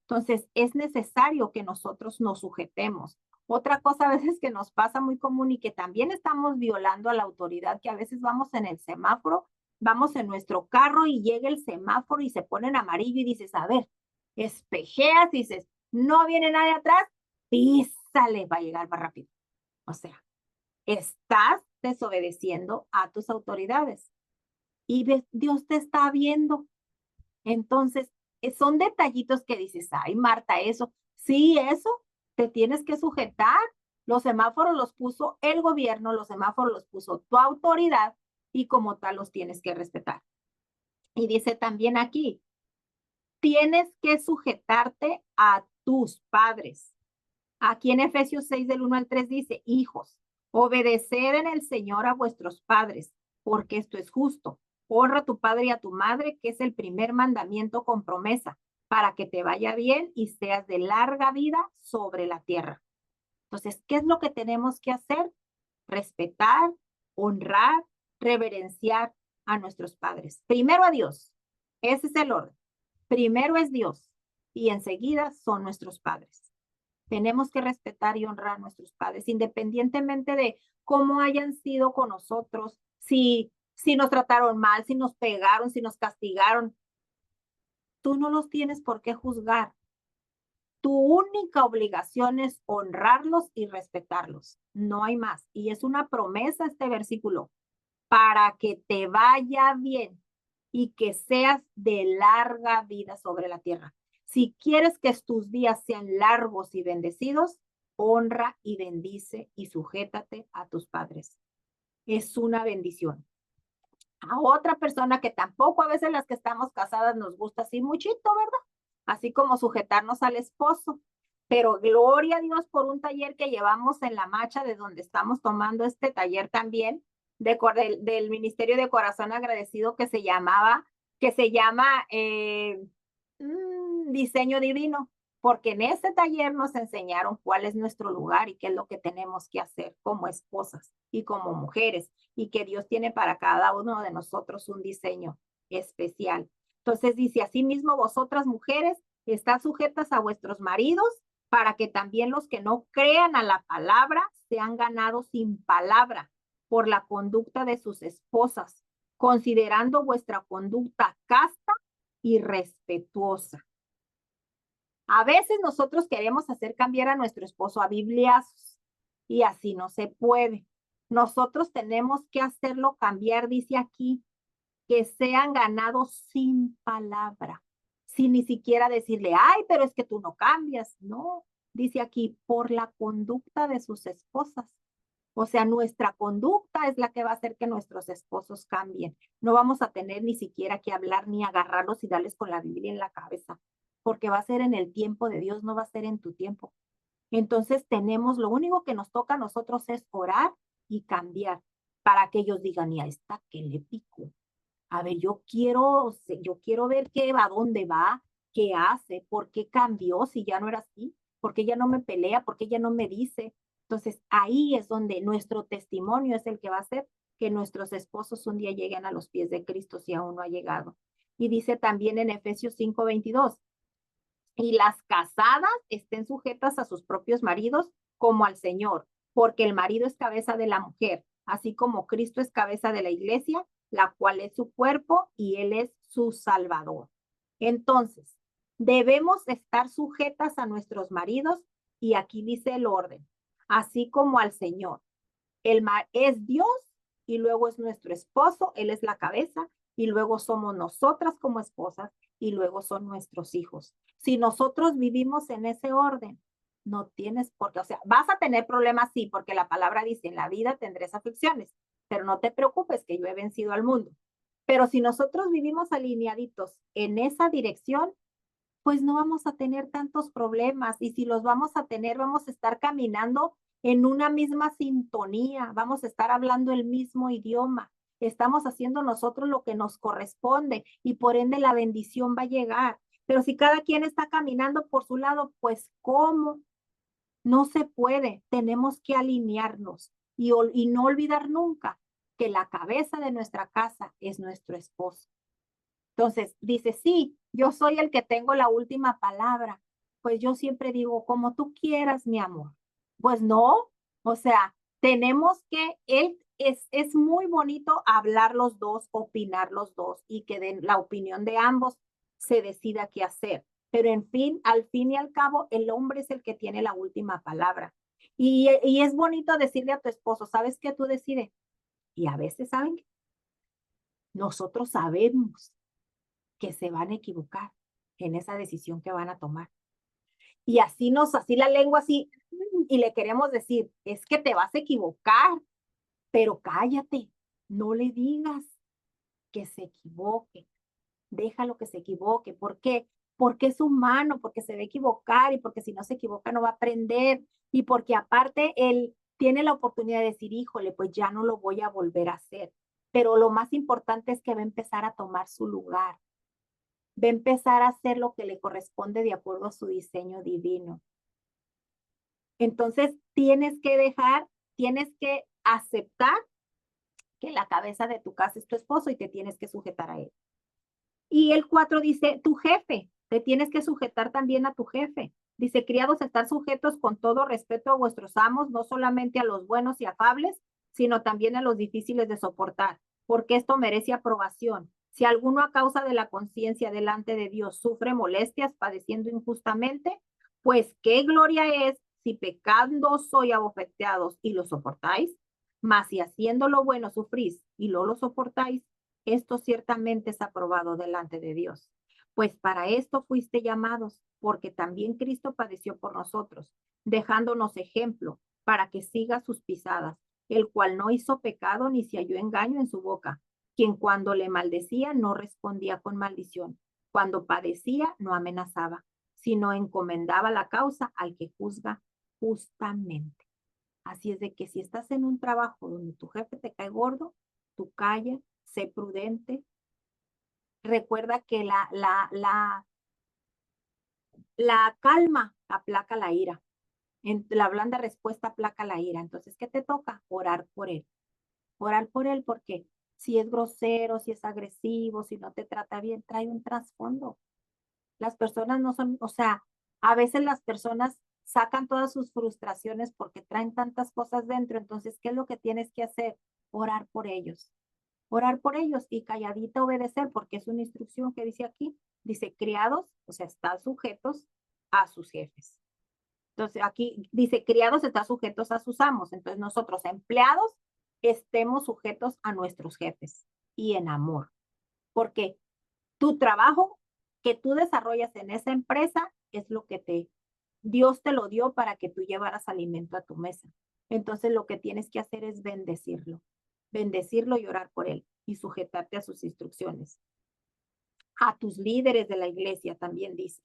Entonces, es necesario que nosotros nos sujetemos. Otra cosa a veces que nos pasa muy común y que también estamos violando a la autoridad, que a veces vamos en el semáforo, vamos en nuestro carro y llega el semáforo y se pone en amarillo y dices, a ver, espejeas y dices, no viene nadie atrás, písale, va a llegar más rápido. O sea, estás desobedeciendo a tus autoridades y Dios te está viendo. Entonces, son detallitos que dices, ay, Marta, eso, sí, eso, te tienes que sujetar. Los semáforos los puso el gobierno, los semáforos los puso tu autoridad y como tal los tienes que respetar. Y dice también aquí, tienes que sujetarte a tus padres. Aquí en Efesios 6 del 1 al 3 dice, hijos, obedeced en el Señor a vuestros padres, porque esto es justo. Honra a tu padre y a tu madre, que es el primer mandamiento con promesa, para que te vaya bien y seas de larga vida sobre la tierra. Entonces, ¿qué es lo que tenemos que hacer? Respetar, honrar, reverenciar a nuestros padres. Primero a Dios. Ese es el orden. Primero es Dios y enseguida son nuestros padres. Tenemos que respetar y honrar a nuestros padres, independientemente de cómo hayan sido con nosotros, si nos trataron mal, si nos pegaron, si nos castigaron. Tú no los tienes por qué juzgar. Tu única obligación es honrarlos y respetarlos. No hay más. Y es una promesa este versículo, para que te vaya bien y que seas de larga vida sobre la tierra. Si quieres que tus días sean largos y bendecidos, honra y bendice y sujétate a tus padres. Es una bendición. A otra persona que tampoco a veces las que estamos casadas nos gusta así muchito, ¿verdad? Así como sujetarnos al esposo. Pero gloria a Dios por un taller que llevamos en la Macha, de donde estamos tomando este taller también, del Ministerio de Corazón Agradecido que se llama Diseño Divino, porque en ese taller nos enseñaron cuál es nuestro lugar y qué es lo que tenemos que hacer como esposas y como mujeres, y que Dios tiene para cada uno de nosotros un diseño especial. Entonces dice, asimismo vosotras mujeres, estad sujetas a vuestros maridos, para que también los que no crean a la palabra sean ganados sin palabra por la conducta de sus esposas, considerando vuestra conducta casta y respetuosa. A veces nosotros queremos hacer cambiar a nuestro esposo a bibliazos y así no se puede. Nosotros tenemos que hacerlo cambiar, dice aquí, que sean ganados sin palabra, sin ni siquiera decirle, ay, pero es que tú no cambias. No, dice aquí, por la conducta de sus esposas. O sea, nuestra conducta es la que va a hacer que nuestros esposos cambien. No vamos a tener ni siquiera que hablar ni agarrarlos y darles con la Biblia en la cabeza, porque va a ser en el tiempo de Dios, no va a ser en tu tiempo. Entonces lo único que nos toca a nosotros es orar y cambiar para que ellos digan, y a esta que le pico. A ver, yo quiero ver qué va, dónde va, qué hace, por qué cambió, si ya no era así, por qué ya no me pelea, por qué ya no me dice. Entonces, ahí es donde nuestro testimonio es el que va a hacer que nuestros esposos un día lleguen a los pies de Cristo si aún no ha llegado. Y dice también en Efesios 5:22, y las casadas estén sujetas a sus propios maridos como al Señor, porque el marido es cabeza de la mujer, así como Cristo es cabeza de la iglesia, la cual es su cuerpo y él es su salvador. Entonces, debemos estar sujetas a nuestros maridos y aquí dice el orden, así como al Señor. El mar es Dios y luego es nuestro esposo, él es la cabeza y luego somos nosotras como esposas y luego son nuestros hijos. Si nosotros vivimos en ese orden, no tienes por qué, o sea, vas a tener problemas, sí, porque la palabra dice, en la vida tendrás aflicciones, pero no te preocupes que yo he vencido al mundo. Pero si nosotros vivimos alineaditos en esa dirección, pues no vamos a tener tantos problemas y si los vamos a tener, vamos a estar caminando en una misma sintonía, vamos a estar hablando el mismo idioma, estamos haciendo nosotros lo que nos corresponde y por ende la bendición va a llegar. Pero si cada quien está caminando por su lado, pues ¿cómo? No se puede, tenemos que alinearnos y no olvidar nunca que la cabeza de nuestra casa es nuestro esposo. Entonces, dice, sí, yo soy el que tengo la última palabra. Pues yo siempre digo, como tú quieras, mi amor. Pues no, o sea, tenemos que, es muy bonito hablar los dos, opinar los dos y que den la opinión de ambos se decida qué hacer. Pero en fin, al fin y al cabo, el hombre es el que tiene la última palabra. Y es bonito decirle a tu esposo, ¿sabes qué? Tú decides. Y a veces, ¿saben? Nosotros sabemos que se van a equivocar en esa decisión que van a tomar. Y así la lengua así, y le queremos decir, es que te vas a equivocar, pero cállate, no le digas que se equivoque, déjalo que se equivoque. ¿Por qué? Porque es humano, porque se va a equivocar y porque si no se equivoca no va a aprender y porque aparte él tiene la oportunidad de decir, híjole, pues ya no lo voy a volver a hacer. Pero lo más importante es que va a empezar a tomar su lugar, va a empezar a hacer lo que le corresponde de acuerdo a su diseño divino. Entonces, tienes que aceptar que la cabeza de tu casa es tu esposo y te tienes que sujetar a él. Y el 4 dice, tu jefe, te tienes que sujetar también a tu jefe. Dice, criados, estar sujetos con todo respeto a vuestros amos, no solamente a los buenos y afables, sino también a los difíciles de soportar, porque esto merece aprobación. Si alguno a causa de la conciencia delante de Dios sufre molestias padeciendo injustamente, pues qué gloria es si pecando soy abofeteados y lo soportáis, mas si haciendo lo bueno sufrís y lo soportáis, esto ciertamente es aprobado delante de Dios. Pues para esto fuiste llamados, porque también Cristo padeció por nosotros, dejándonos ejemplo para que siga sus pisadas, el cual no hizo pecado ni se halló engaño en su boca, quien cuando le maldecía no respondía con maldición, cuando padecía no amenazaba, sino encomendaba la causa al que juzga justamente. Así es de que si estás en un trabajo donde tu jefe te cae gordo, tú calla, sé prudente. Recuerda que la calma aplaca la ira. La blanda respuesta aplaca la ira. Entonces, ¿qué te toca? Orar por él. Orar por él porque si es grosero, si es agresivo, si no te trata bien, trae un trasfondo. Las personas no son, o sea, a veces las personas sacan todas sus frustraciones porque traen tantas cosas dentro. Entonces, ¿qué es lo que tienes que hacer? Orar por ellos. Orar por ellos y calladita obedecer, porque es una instrucción que dice aquí. Dice, criados, o sea, están sujetos a sus jefes. Entonces, aquí dice, criados están sujetos a sus amos. Entonces, nosotros, empleados, estemos sujetos a nuestros jefes y en amor. Porque tu trabajo que tú desarrollas en esa empresa es lo que Dios te lo dio para que tú llevaras alimento a tu mesa. Entonces lo que tienes que hacer es bendecirlo y orar por él y sujetarte a sus instrucciones. A tus líderes de la iglesia también dice,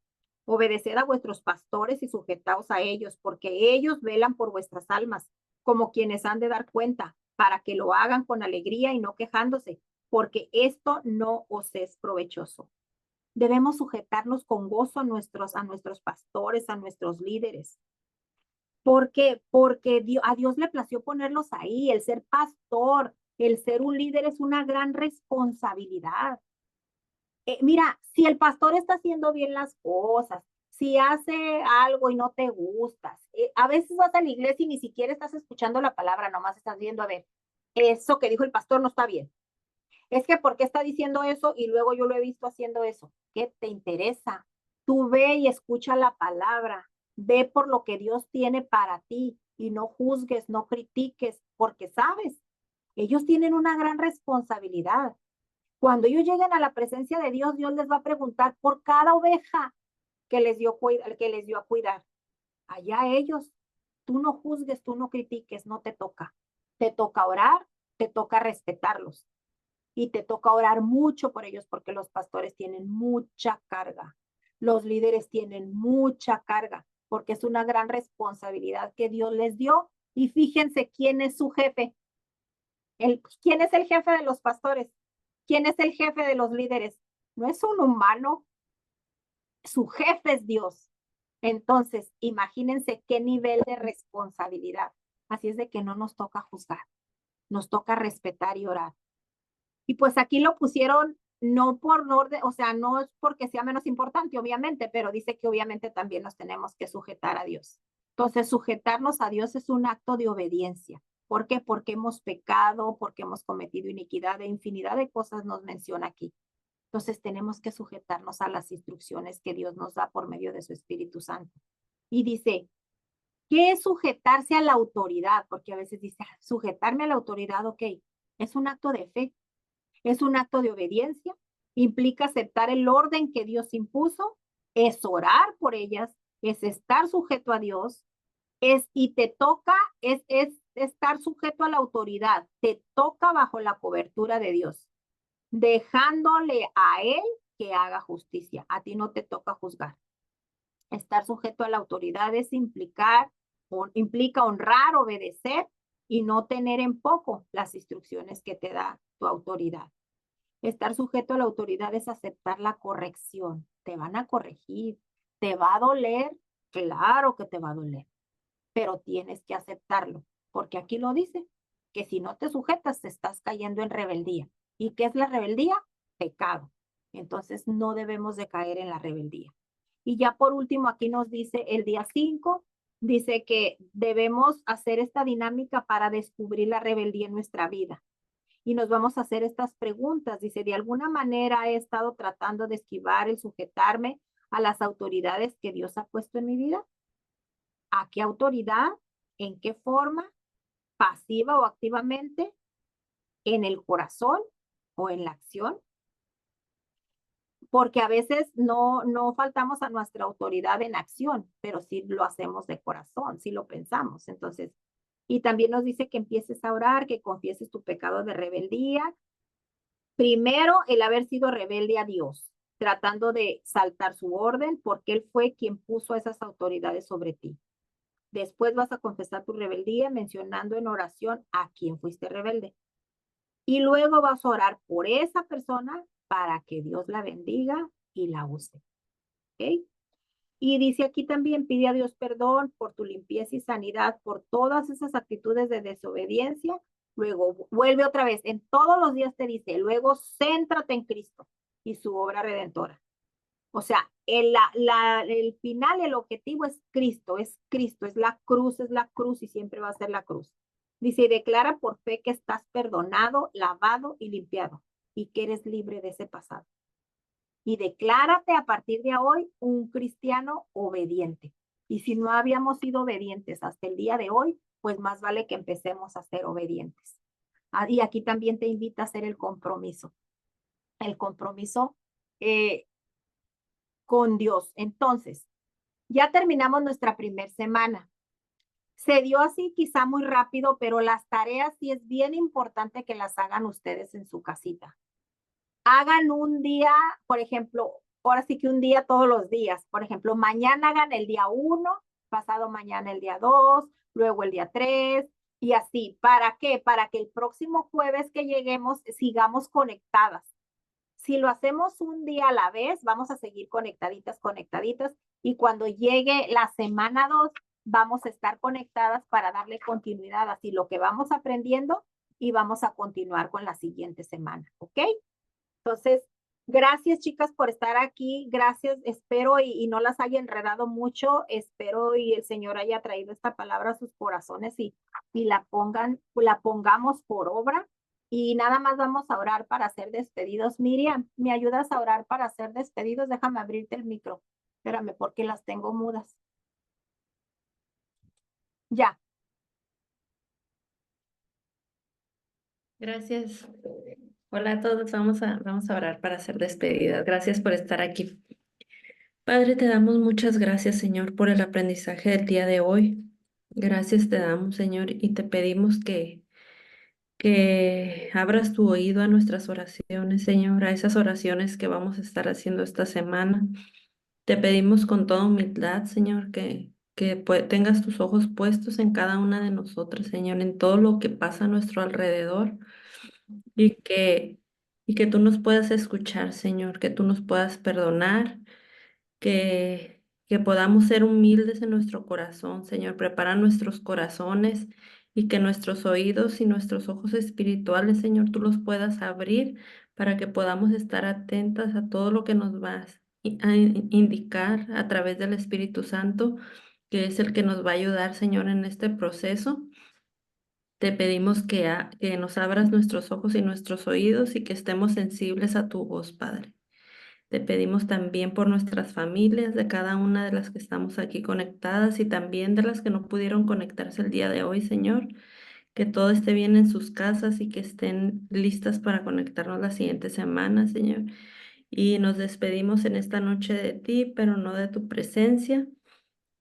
Obedeced a vuestros pastores y sujetaos a ellos, porque ellos velan por vuestras almas, como quienes han de dar cuenta, para que lo hagan con alegría y no quejándose, porque esto no os es provechoso. Debemos sujetarnos con gozo a nuestros pastores, a nuestros líderes. ¿Por qué? Porque a Dios le plació ponerlos ahí. El ser pastor, el ser un líder es una gran responsabilidad. Mira, si el pastor está haciendo bien las cosas, si hace algo y no te gustas, a veces vas a la iglesia y ni siquiera estás escuchando la palabra, nomás estás viendo, a ver, eso que dijo el pastor no está bien. Es que, ¿por qué está diciendo eso? Y luego yo lo he visto haciendo eso. ¿Qué te interesa? Tú ve y escucha la palabra. Ve por lo que Dios tiene para ti y no juzgues, no critiques, porque sabes, ellos tienen una gran responsabilidad. Cuando ellos lleguen a la presencia de Dios, Dios les va a preguntar por cada oveja que les dio a cuidar. Allá ellos, tú no juzgues, tú no critiques, no te toca. Te toca orar, te toca respetarlos y te toca orar mucho por ellos porque los pastores tienen mucha carga. Los líderes tienen mucha carga porque es una gran responsabilidad que Dios les dio. Y fíjense quién es su jefe. ¿Quién es el jefe de los pastores? ¿Quién es el jefe de los líderes? No es un humano, su jefe es Dios. Entonces, imagínense qué nivel de responsabilidad. Así es de que no nos toca juzgar, nos toca respetar y orar. Y pues aquí lo pusieron no por orden, o sea, no es porque sea menos importante, obviamente, pero dice que obviamente también nos tenemos que sujetar a Dios. Entonces, sujetarnos a Dios es un acto de obediencia. ¿Por qué? Porque hemos pecado, porque hemos cometido iniquidad, de infinidad de cosas nos menciona aquí. Entonces, tenemos que sujetarnos a las instrucciones que Dios nos da por medio de su Espíritu Santo. Y dice, ¿qué es sujetarse a la autoridad? Porque a veces dice, sujetarme a la autoridad, ok, es un acto de fe, es un acto de obediencia, implica aceptar el orden que Dios impuso, es orar por ellas, es estar sujeto a Dios, y te toca, es estar sujeto a la autoridad, te toca bajo la cobertura de Dios, dejándole a Él que haga justicia. A ti no te toca juzgar. Estar sujeto a la autoridad es implica honrar, obedecer y no tener en poco las instrucciones que te da tu autoridad. Estar sujeto a la autoridad es aceptar la corrección. Te van a corregir. ¿Te va a doler? Claro que te va a doler, pero tienes que aceptarlo, porque aquí lo dice, que si no te sujetas, te estás cayendo en rebeldía. ¿Y qué es la rebeldía? Pecado. Entonces no debemos de caer en la rebeldía. Y ya por último, aquí nos dice el día 5, dice que debemos hacer esta dinámica para descubrir la rebeldía en nuestra vida. Y nos vamos a hacer estas preguntas. Dice, ¿de alguna manera he estado tratando de esquivar el sujetarme a las autoridades que Dios ha puesto en mi vida? ¿A qué autoridad? ¿En qué forma? ¿Pasiva o activamente? ¿En el corazón o en la acción? Porque a veces no faltamos a nuestra autoridad en acción, pero sí lo hacemos de corazón, sí lo pensamos. Entonces, y también nos dice que empieces a orar, que confieses tu pecado de rebeldía. Primero, el haber sido rebelde a Dios, tratando de saltar su orden, porque Él fue quien puso esas autoridades sobre ti. Después vas a confesar tu rebeldía mencionando en oración a quien fuiste rebelde. Y luego vas a orar por esa persona para que Dios la bendiga y la use. ¿Ok? Y dice aquí también, pide a Dios perdón por tu limpieza y sanidad, por todas esas actitudes de desobediencia. Luego vuelve otra vez, en todos los días te dice, luego céntrate en Cristo y su obra redentora. O sea, el final, el objetivo es Cristo, es la cruz y siempre va a ser la cruz. Dice, y declara por fe que estás perdonado, lavado y limpiado y que eres libre de ese pasado. Y declárate a partir de hoy un cristiano obediente. Y si no habíamos sido obedientes hasta el día de hoy, pues más vale que empecemos a ser obedientes. Y aquí también te invita a hacer el compromiso. El compromiso con Dios. Entonces, ya terminamos nuestra primera semana. Se dio así quizá muy rápido, pero las tareas sí es bien importante que las hagan ustedes en su casita. Hagan un día, por ejemplo, ahora sí que un día todos los días. Por ejemplo, mañana hagan el día 1, pasado mañana el día 2, luego el día 3 y así. ¿Para qué? Para que el próximo jueves que lleguemos sigamos conectadas. Si lo hacemos un día a la vez, vamos a seguir conectaditas, conectaditas, y cuando llegue la semana 2, vamos a estar conectadas para darle continuidad así lo que vamos aprendiendo y vamos a continuar con la siguiente semana, ¿ok? Entonces, gracias chicas por estar aquí, gracias, espero y no las haya enredado mucho, espero y el Señor haya traído esta palabra a sus corazones y la pongamos por obra. Y nada más vamos a orar para ser despedidos. Miriam, ¿me ayudas a orar para ser despedidos? Déjame abrirte el micro. Espérame, porque las tengo mudas. Ya. Gracias. Hola a todos, vamos a orar para ser despedidas. Gracias por estar aquí. Padre, te damos muchas gracias, Señor, por el aprendizaje del día de hoy. Gracias te damos, Señor, y te pedimos que abras tu oído a nuestras oraciones, Señor, a esas oraciones que vamos a estar haciendo esta semana. Te pedimos con toda humildad, Señor, que tengas tus ojos puestos en cada una de nosotras, Señor, en todo lo que pasa a nuestro alrededor y y que tú nos puedas escuchar, Señor, que tú nos puedas perdonar, que podamos ser humildes en nuestro corazón, Señor, prepara nuestros corazones y que nuestros oídos y nuestros ojos espirituales, Señor, tú los puedas abrir para que podamos estar atentas a todo lo que nos vas a indicar a través del Espíritu Santo, que es el que nos va a ayudar, Señor, en este proceso. Te pedimos que nos abras nuestros ojos y nuestros oídos y que estemos sensibles a tu voz, Padre. Te pedimos también por nuestras familias, de cada una de las que estamos aquí conectadas y también de las que no pudieron conectarse el día de hoy, Señor, que todo esté bien en sus casas y que estén listas para conectarnos la siguiente semana, Señor. Y nos despedimos en esta noche de ti, pero no de tu presencia,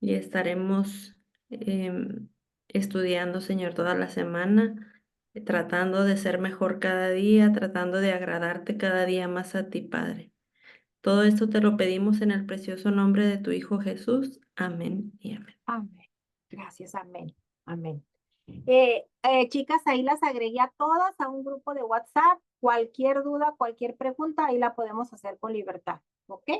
y estaremos estudiando, Señor, toda la semana, tratando de ser mejor cada día, tratando de agradarte cada día más a ti, Padre. Todo esto te lo pedimos en el precioso nombre de tu Hijo Jesús. Amén y amén. Amén. Gracias, amén. Amén. Chicas, ahí las agregué a todas a un grupo de WhatsApp. Cualquier duda, cualquier pregunta, ahí la podemos hacer con libertad. ¿Ok?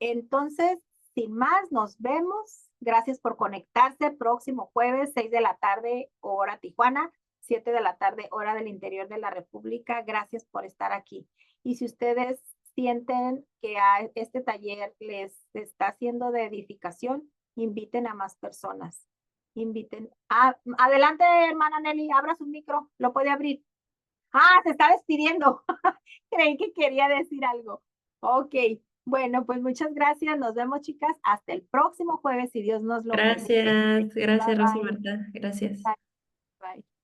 Entonces, sin más, nos vemos. Gracias por conectarse. Próximo jueves, 6 de la tarde, hora Tijuana, 7 de la tarde, hora del interior de la República. Gracias por estar aquí. Y si ustedes sienten que a este taller les está haciendo de edificación, inviten a más personas. Inviten. Adelante, hermana Nelly, abra su micro. Lo puede abrir. Ah, se está despidiendo. Creí que quería decir algo. Ok. Bueno, pues muchas gracias. Nos vemos, chicas. Hasta el próximo jueves, si Dios nos lo permite. Gracias, Bye, gracias, Rosy bye. Marta. Gracias. Bye, bye.